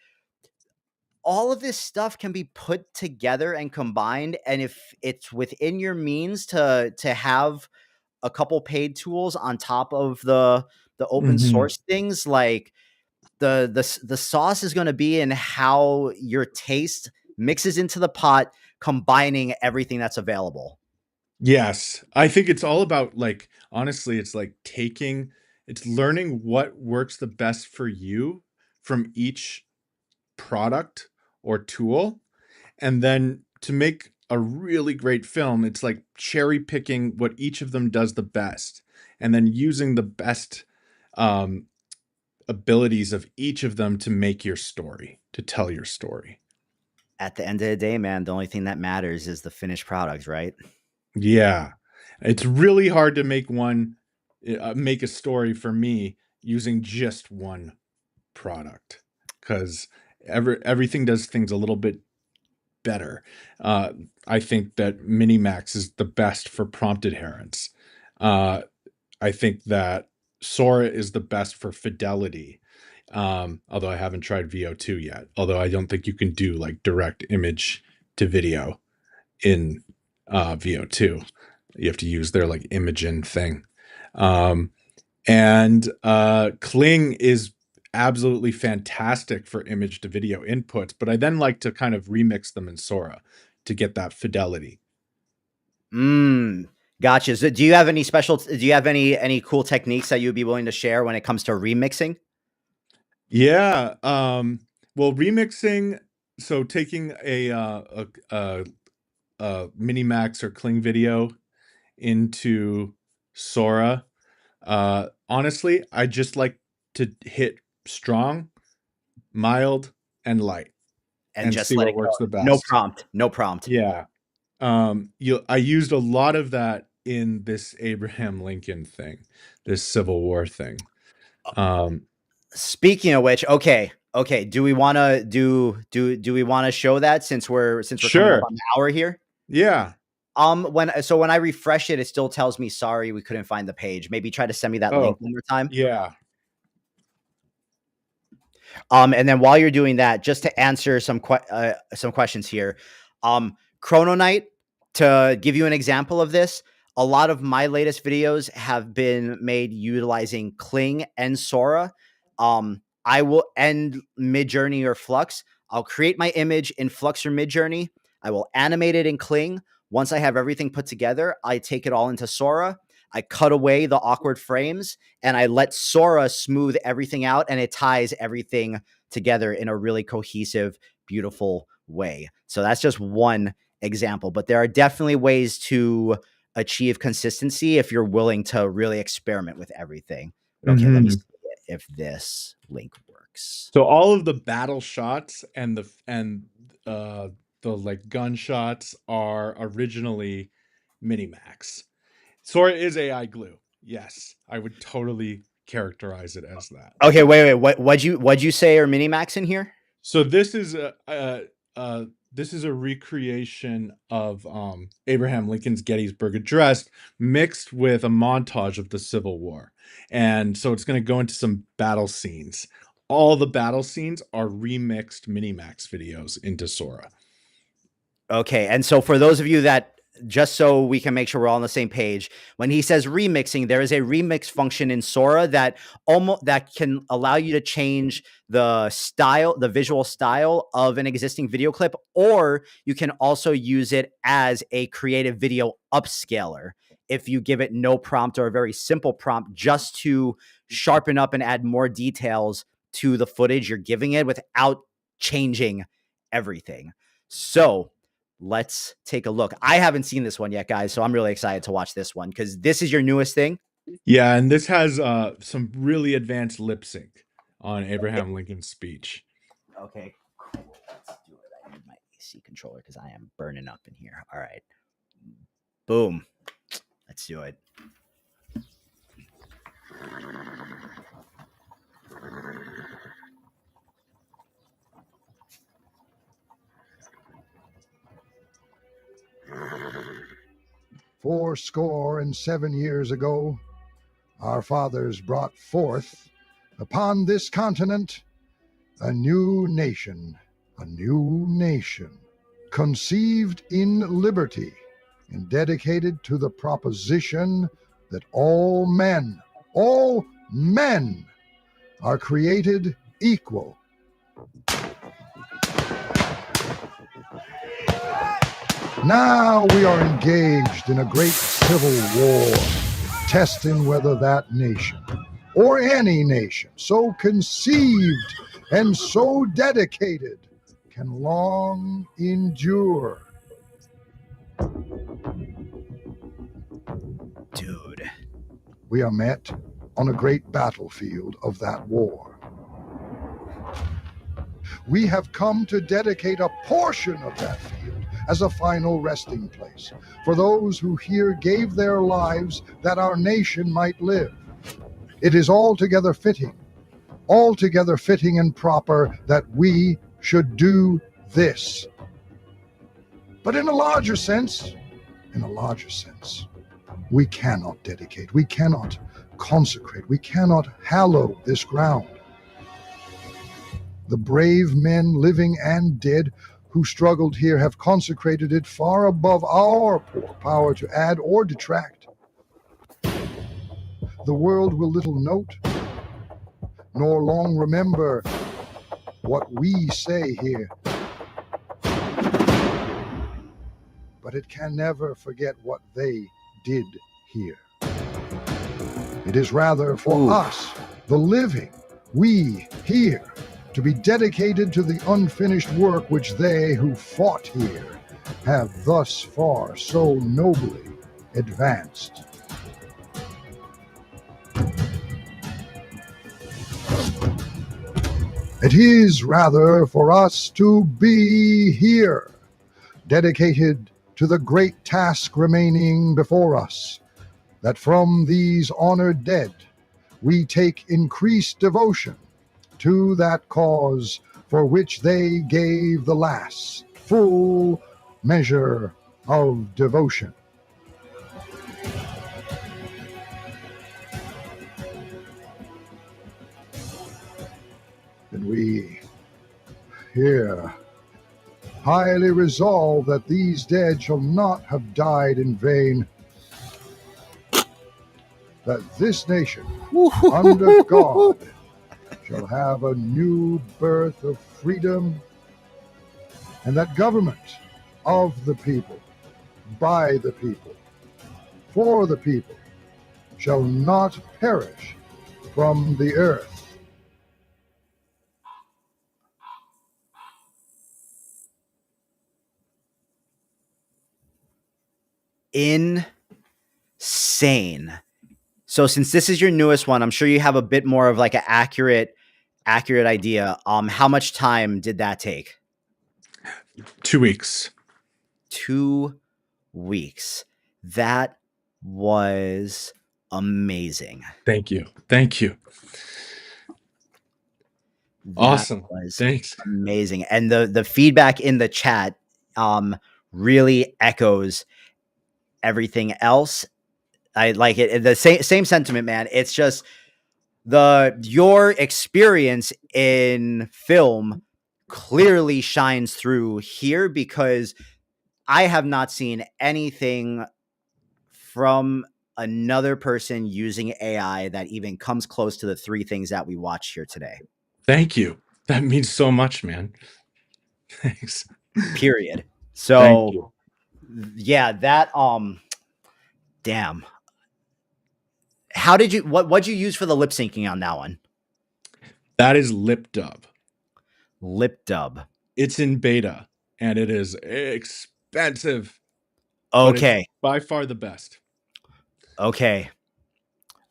all of this stuff can be put together and combined, and if it's within your means to have a couple paid tools on top of the open source things, like the sauce is going to be in how your taste mixes into the pot, combining everything that's available. Yes. I think it's all about, like, honestly, it's like it's learning what works the best for you from each product or tool. And then to make a really great film, it's like cherry picking what each of them does the best and then using the best abilities of each of them to make your story, to tell your story. At the end of the day, man, the only thing that matters is the finished product, right? Yeah. It's really hard to make a story for me using just one product, because everything does things a little bit better. I think that Minimax is the best for prompt adherence. I think that Sora is the best for fidelity. Although I haven't tried VO2 yet. Although I don't think you can do like direct image to video in VO2. You have to use their like Imagen thing. And Kling is absolutely fantastic for image to video inputs, but I then like to kind of remix them in Sora to get that fidelity. Gotcha. So do you have any cool techniques that you'd be willing to share when it comes to remixing? Yeah. Well, remixing, so taking a Minimax or Kling video into Sora. Honestly, I just like to hit strong, mild, and light, And just see let what it works go. the best. No prompt. Yeah. I used a lot of that in this Abraham Lincoln thing, this Civil War thing. Speaking of which, okay. Do we want to show that since we're coming up on the hour here? Yeah. When I refresh it, it still tells me sorry we couldn't find the page. Maybe try to send me that link one more time. Yeah. And then while you're doing that, just to answer some questions here, Chrono Knight, to give you an example of this, a lot of my latest videos have been made utilizing Kling and Sora. I will end Midjourney or Flux. I'll create my image in Flux or Midjourney. I will animate it in Kling. Once I have everything put together, I take it all into Sora. I cut away the awkward frames and I let Sora smooth everything out, and it ties everything together in a really cohesive, beautiful way. So that's just one example, but there are definitely ways to achieve consistency if you're willing to really experiment with everything. But okay, let me see if this link works. So all of the battle shots and the like gunshots are originally Minimax. Sora is AI glue. Yes, I would totally characterize it as that. Okay, wait. What'd you say are Minimax in here? So this is a recreation of Abraham Lincoln's Gettysburg Address mixed with a montage of the Civil War. And so it's going to go into some battle scenes. All the battle scenes are remixed Minimax videos into Sora. Okay, and so for those of you that, just so we can make sure we're all on the same page, when he says remixing, there is a remix function in Sora that can allow you to change the style, the visual style of an existing video clip, or you can also use it as a creative video upscaler if you give it no prompt or a very simple prompt just to sharpen up and add more details to the footage you're giving it without changing everything. So let's take a look. I haven't seen this one yet, guys, so I'm really excited to watch this one because this is your newest thing. Yeah, and this has some really advanced lip sync on Abraham Lincoln's speech. Okay, cool. Let's do it. I need my AC controller because I am burning up in here. All right. Boom. Let's do it. Fourscore and 7 years ago, our fathers brought forth upon this continent a new nation, conceived in liberty and dedicated to the proposition that all men are created equal. Now we are engaged in a great civil war, testing whether that nation, or any nation so conceived and so dedicated, can long endure. Dude. We are met on a great battlefield of that war. We have come to dedicate a portion of that field as a final resting place for those who here gave their lives that our nation might live. It is altogether fitting and proper that we should do this. But in a larger sense, we cannot dedicate, we cannot consecrate, we cannot hallow this ground. The brave men, living and dead, who struggled here have consecrated it far above our poor power to add or detract. The world will little note, nor long remember what we say here. But it can never forget what they did here. It is rather for us, the living, we here, to be dedicated to the unfinished work which they who fought here have thus far so nobly advanced. It is rather for us to be here, dedicated to the great task remaining before us, that from these honored dead we take increased devotion to that cause for which they gave the last full measure of devotion. And we here highly resolve that these dead shall not have died in vain, that this nation under God shall have a new birth of freedom, and that government of the people, by the people, for the people, shall not perish from the earth. Insane. So since this is your newest one, I'm sure you have a bit more of like an accurate idea. How much time did that take? 2 weeks. 2 weeks. That was amazing. Thank you. Awesome. Thanks. Amazing. And the feedback in the chat really echoes everything else. I like it. The same sentiment, man. It's just your experience in film clearly shines through here, because I have not seen anything from another person using AI that even comes close to the 3 things that we watched here today. Thank you. That means so much, man. Thanks. Period. So yeah, that damn. How did you what'd you use for the lip syncing on that one? That is lip dub. Lip dub. It's in beta and it is expensive. Okay. By far the best. Okay.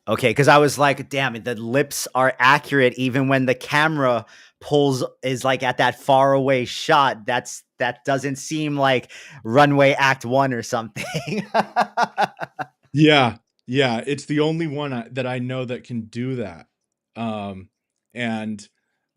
Okay, because I was like, damn it, the lips are accurate even when the camera is like at that far away shot. That doesn't seem like runway act 1 or something. Yeah, yeah, it's the only one that I know that can do that. And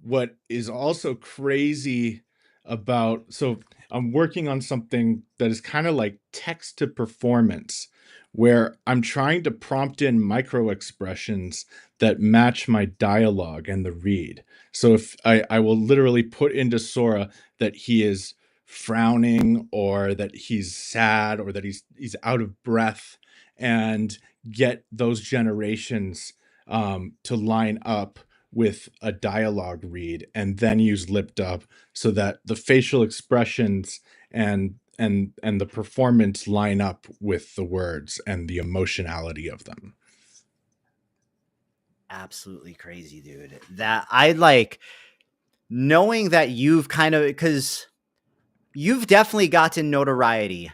what is also crazy so I'm working on something that is kind of like text to performance, where I'm trying to prompt in micro expressions that match my dialogue and the read. So if I will literally put into Sora that he is frowning, or that he's sad, or that he's out of breath, and get those generations to line up with a dialogue read, and then use lip dub so that the facial expressions and the performance line up with the words and the emotionality of them. Absolutely crazy, dude. That I like knowing that you've kind of, because you've definitely gotten notoriety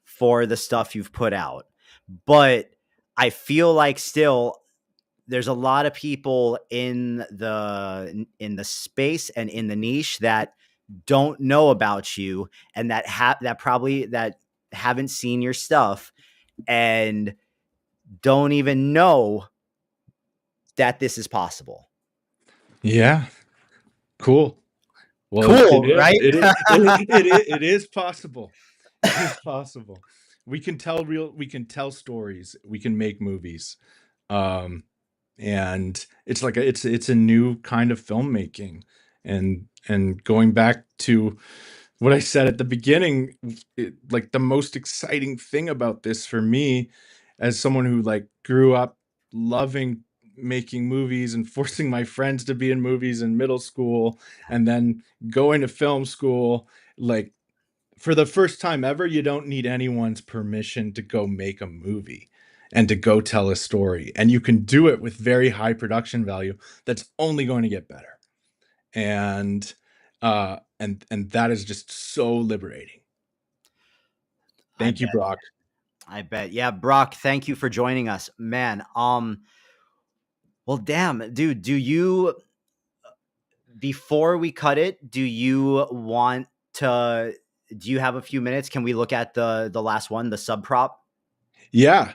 for the stuff you've put out, but I feel like still there's a lot of people in the space and in the niche that don't know about you, and that haven't seen your stuff and don't even know that this is possible. Yeah, cool. Well, Cool, right? it is possible. It is possible. We can tell stories. We can make movies. And it's like it's a new kind of filmmaking. And going back to what I said at the beginning, like the most exciting thing about this for me, as someone who like grew up loving making movies and forcing my friends to be in movies in middle school, and then going to film school, like for the first time ever, you don't need anyone's permission to go make a movie and to go tell a story. And you can do it with very high production value that's only going to get better. And that is just so liberating. Thank you, Brock. I bet. Yeah, Brock, thank you for joining us. Man, well, damn, dude, before we cut it, do you have a few minutes? Can we look at the last one, the sub prop? Yeah,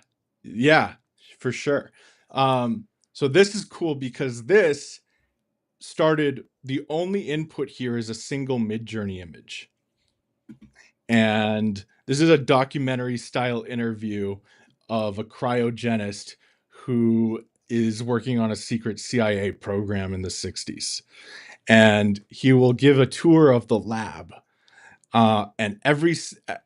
for sure. So this is cool because this started, the only input here is a single Midjourney image. And this is a documentary style interview of a cryogenist who is working on a secret CIA program in the 60s. And he will give a tour of the lab. And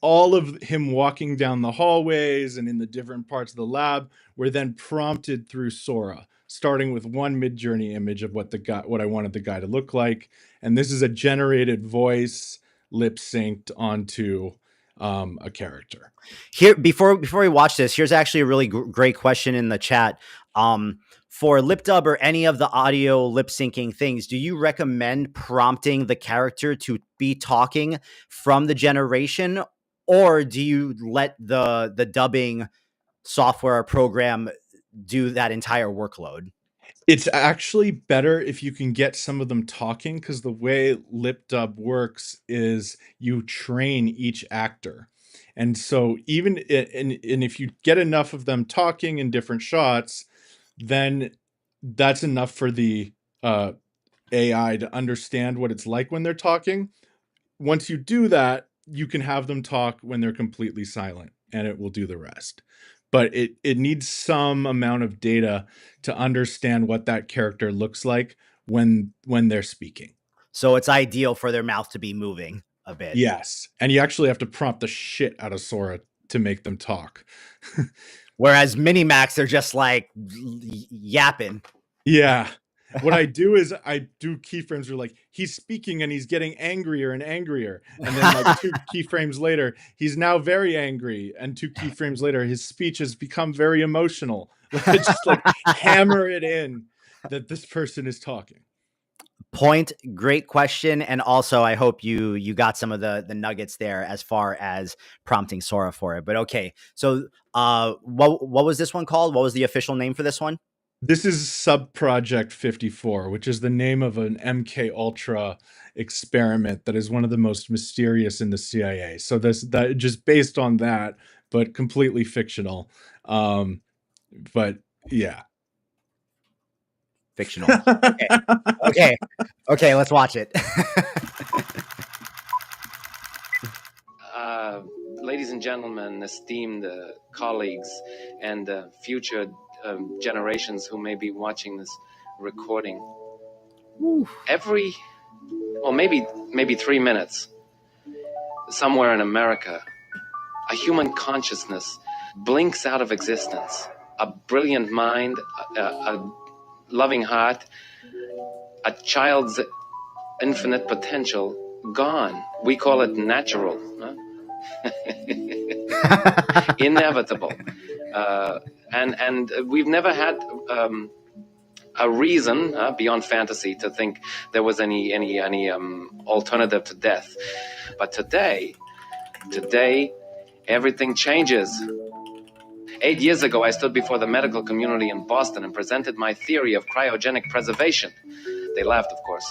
all of him walking down the hallways and in the different parts of the lab were then prompted through Sora, starting with one Midjourney image of what I wanted the guy to look like. And this is a generated voice lip synced onto a character. Here, before we watch this, here's actually a really great question in the chat. For lip dub or any of the audio lip syncing things, do you recommend prompting the character to be talking from the generation, or do you let the dubbing software or program do that entire workload? It's actually better if you can get some of them talking, because the way lip dub works is you train each actor. And so even if you get enough of them talking in different shots, then that's enough for the AI to understand what it's like when they're talking. Once you do that, you can have them talk when they're completely silent, and it will do the rest. But it needs some amount of data to understand what that character looks like when they're speaking. So it's ideal for their mouth to be moving a bit. Yes. And you actually have to prompt the shit out of Sora to make them talk. Whereas Minimax, they're just like yapping. Yeah. What I do is I do keyframes where like he's speaking and he's getting angrier and angrier. And then like 2 keyframes later, he's now very angry. And 2 keyframes later, his speech has become very emotional. Just like hammer it in that this person is talking. point. Great question. And also, I hope you got some of the nuggets there as far as prompting Sora for it. But okay, so what was this one called? What was the official name for this one? This is Subproject 54, which is the name of an MK Ultra experiment that is one of the most mysterious in the CIA. So that just based on that, but completely fictional. But yeah. Fictional. Okay, let's watch it. Ladies and gentlemen, esteemed colleagues, and future generations who may be watching this recording, maybe 3 minutes, somewhere in America, a human consciousness blinks out of existence. A brilliant mind, a loving heart, a child's infinite potential gone. We call it natural. Huh? Inevitable. And we've never had a reason beyond fantasy to think there was any alternative to death. But today, everything changes. 8 years ago, I stood before the medical community in Boston and presented my theory of cryogenic preservation. They laughed, of course,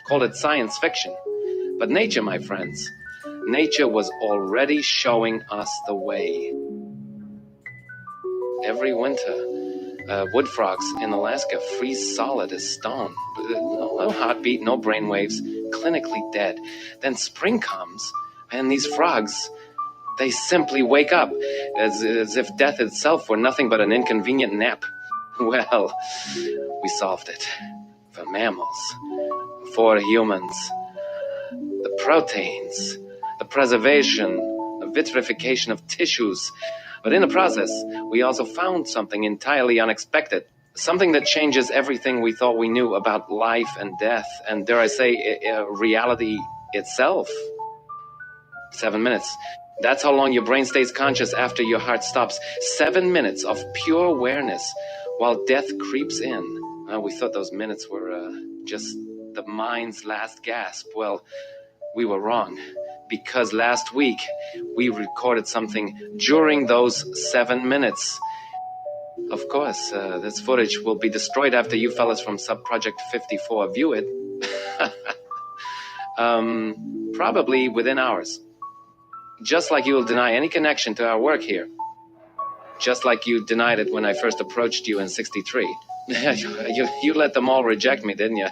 called it science fiction. But nature, my friends, nature was already showing us the way. Every winter, wood frogs in Alaska freeze solid as stone. No heartbeat, no brainwaves, clinically dead. Then spring comes, and these frogs, they simply wake up, as if death itself were nothing but an inconvenient nap. Well, we solved it. For mammals, for humans. The proteins, the preservation, the vitrification of tissues. But in the process, we also found something entirely unexpected. Something that changes everything we thought we knew about life and death, and dare I say, reality itself. 7 minutes. That's how long your brain stays conscious after your heart stops. 7 minutes of pure awareness while death creeps in. We thought those minutes were just the mind's last gasp. Well, we were wrong. Because last week, we recorded something during those 7 minutes. Of course, this footage will be destroyed after you fellas from Subproject 54 view it. Probably within hours. Just like you will deny any connection to our work here. Just like you denied it when I first approached you in '63. You let them all reject me, didn't you?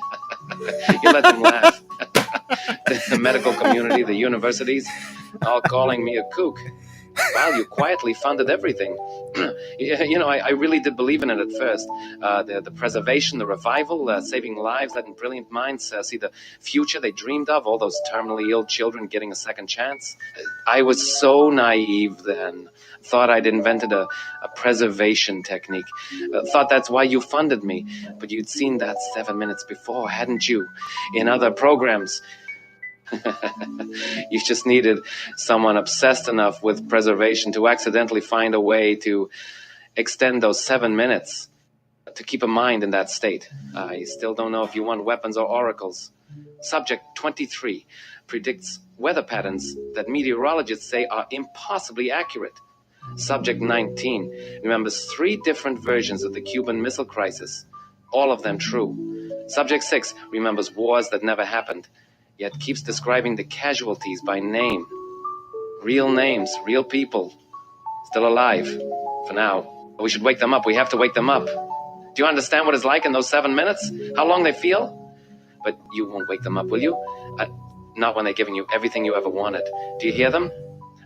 You let them laugh. The medical community, the universities, all calling me a kook. While you quietly funded everything. I really did believe in it at first. The preservation, the revival, saving lives, letting brilliant minds see the future they dreamed of, all those terminally ill children getting a second chance. I was so naive then. Thought I'd invented a preservation technique. Thought that's why you funded me. But you'd seen that 7 minutes before, hadn't you? In other programs. You just needed someone obsessed enough with preservation to accidentally find a way to extend those 7 minutes, to keep a mind in that state. I still don't know if you want weapons or oracles. Subject 23 predicts weather patterns that meteorologists say are impossibly accurate. Subject 19 remembers 3 different versions of the Cuban Missile Crisis, all of them true. Subject 6 remembers wars that never happened, yet keeps describing the casualties by name. Real names, real people, still alive, for now. But we should wake them up. We have to wake them up. Do you understand what it's like in those 7 minutes? How long they feel? But you won't wake them up, will you? Not when they're giving you everything you ever wanted. Do you hear them?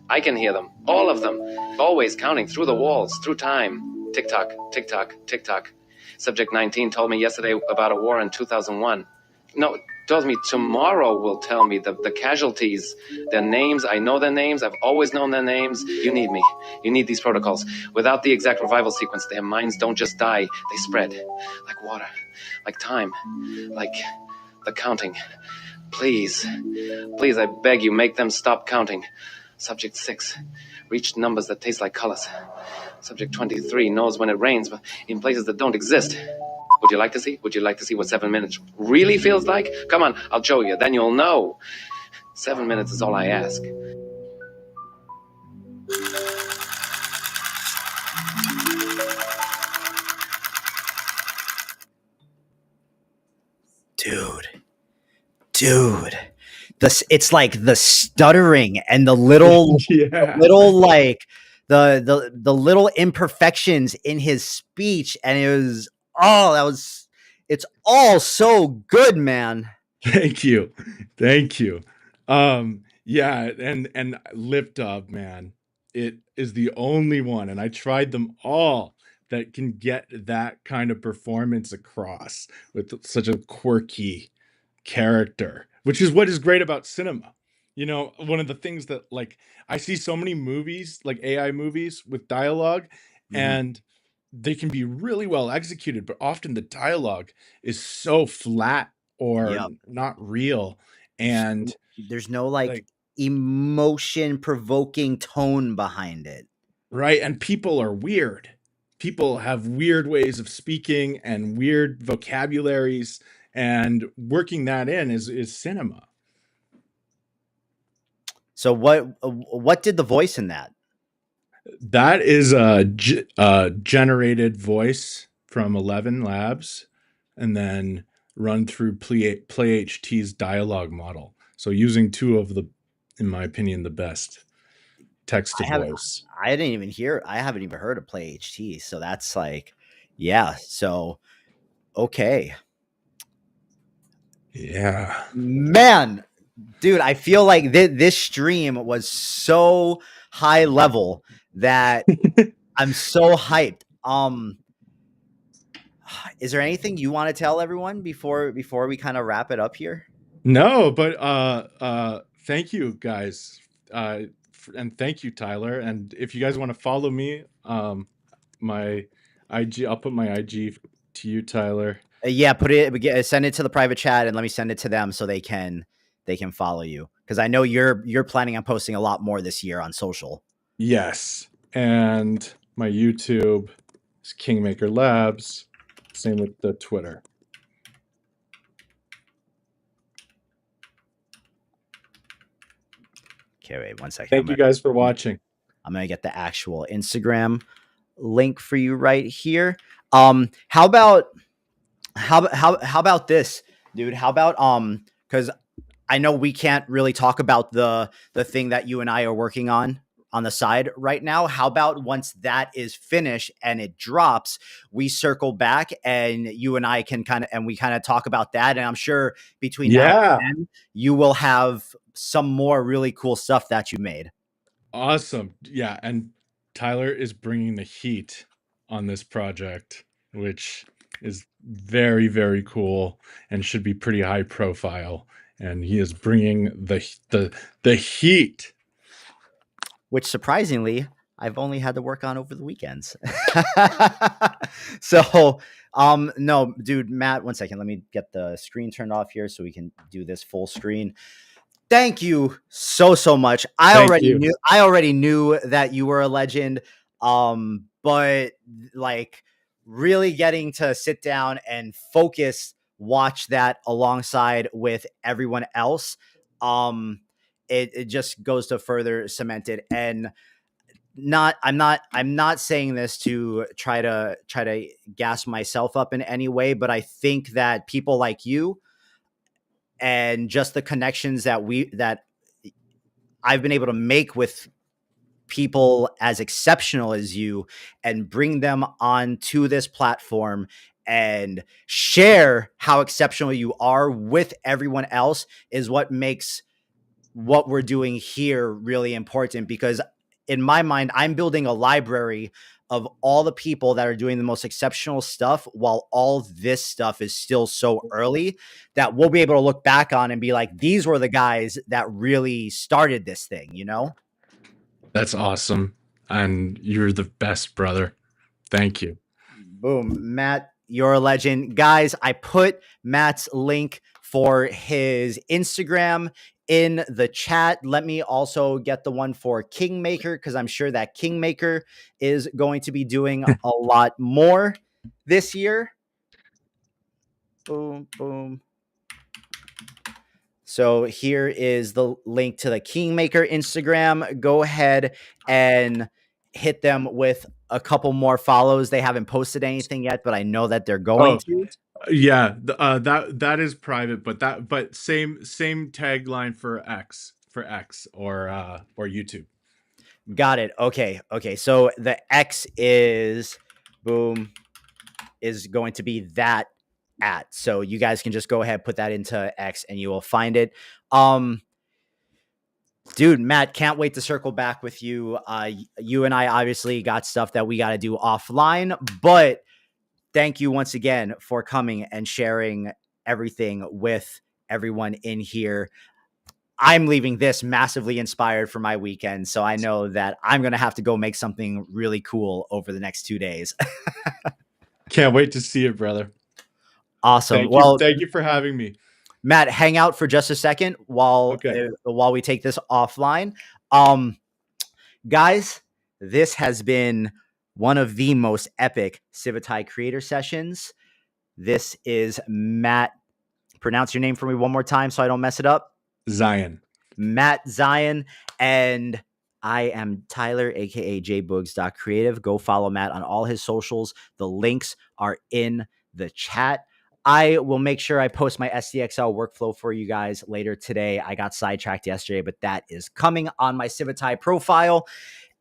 I can hear them, all of them, always counting through the walls, through time. Tick-tock, tick-tock, tick-tock. Subject 19 told me yesterday about a war in 2001. No, told me tomorrow will tell me the casualties, their names. I know their names. I've always known their names. You need me. You need these protocols. Without the exact revival sequence, their minds don't just die. They spread like water, like time, like the counting. Please, please, I beg you, make them stop counting. Subject 6 reached numbers that taste like colors. Subject 23 knows when it rains, but in places that don't exist. Would you like to see? Would you like to see what 7 minutes really feels like? Come on, I'll show you. Then you'll know. 7 minutes is all I ask. Dude, it's like the stuttering and the little, Yeah. like the little imperfections in his speech, and it's all so good, man. Thank you. Yeah, and Lip Dub, man, it is the only one, and I tried them all, that can get that kind of performance across with such a quirky character, which is what is great about cinema. You know, one of the things that, like, I see so many movies, like AI movies with dialogue, and they can be really well executed, but often the dialogue is so flat or Yep. not real. And There's no like like, emotion provoking tone behind it. right, and people are weird. People have weird ways of speaking and weird vocabularies, and working that in is cinema. So what did the voice in that? That is a generated voice from 11 Labs, and then run through PlayHT's dialogue model. So using two of the, in my opinion, the best text to voice. I haven't even heard of PlayHT. So that's like, yeah. So, okay. Yeah. Man, dude, I feel like this stream was so high level that I'm so hyped. Is there anything you want to tell everyone before we kind of wrap it up here? No, but thank you guys. And thank you, Tyler. And if you guys want to follow me, my IG, I'll put my IG to you, Tyler. Yeah, send it to the private chat, and let me send it to them so they can follow you, because I know you're planning on posting a lot more this year on social. Yes, and my YouTube is Kingmaker Labs. Same with the Twitter. Okay, wait 1 second. Thank you guys for watching. I'm gonna get the actual Instagram link for you right here. How about this, dude? How about because I know we can't really talk about the thing that you and I are working on the side right now. How about once that is finished and it drops, we circle back and you and I can kind of talk about that. And I'm sure between now and then, you will have some more really cool stuff that you made. Awesome. Yeah, and Tyler is bringing the heat on this project, which is very, very cool and should be pretty high profile. And he is bringing the heat, which surprisingly I've only had to work on over the weekends. So, no, dude, Matt, 1 second. Let me get the screen turned off here so we can do this full screen. Thank you so much. I already knew that you were a legend. But like really getting to sit down and watch that alongside with everyone else, it just goes to further cement it. And I'm not saying this to try to gas myself up in any way, but I think that people like you and just the connections that I've been able to make with people as exceptional as you and bring them onto this platform and share how exceptional you are with everyone else is what makes what we're doing here really important. Because in my mind, I'm building a library of all the people that are doing the most exceptional stuff while all this stuff is still so early that we'll be able to look back on and be like, these were the guys that really started this thing, you know? That's awesome. And you're the best, brother. Thank you. Boom. Matt, you're a legend. Guys, I put Matt's link for his Instagram in the chat. Let me also get the one for Kingmaker, because I'm sure that Kingmaker is going to be doing a lot more this year. Boom, boom. So here is the link to the Kingmaker Instagram. Go ahead and hit them with a couple more follows. They haven't posted anything yet, but I know that they're going to. Yeah, that is private, but same tagline for X or YouTube. Got it. Okay. So the X is boom is going to be that at. So you guys can just go ahead, put that into X, and you will find it. Dude, Matt, can't wait to circle back with you. You and I obviously got stuff that we got to do offline, but thank you once again for coming and sharing everything with everyone in here. I'm leaving this massively inspired for my weekend, so I know that I'm going to have to go make something really cool over the next 2 days. Can't wait to see it, brother. Awesome. Thank you for having me. Matt, hang out for just a second while we take this offline. Guys, this has been one of the most epic Civitai creator sessions. This is Matt. Pronounce your name for me one more time so I don't mess it up. Zion. Matt Zion. And I am Tyler, aka jboogs.creative. Go follow Matt on all his socials. The links are in the chat. I will make sure I post my SDXL workflow for you guys later today. I got sidetracked yesterday, but that is coming on my Civitai profile.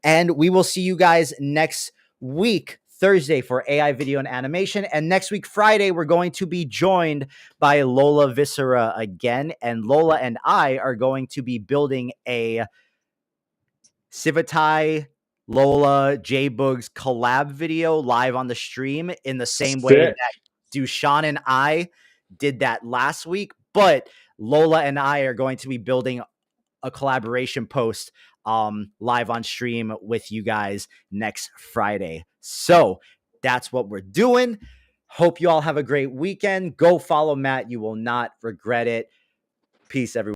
And we will see you guys next week, Thursday, for AI video and animation. And next week, Friday, we're going to be joined by Lola Viscera again. And Lola and I are going to be building a Civitai Lola JBoogs collab video live on the stream in the same way that Dushan and I did that last week. But Lola and I are going to be building a collaboration post live on stream with you guys next Friday. So that's what we're doing. Hope you all have a great weekend. Go follow Matt. You will not regret it. Peace, everyone.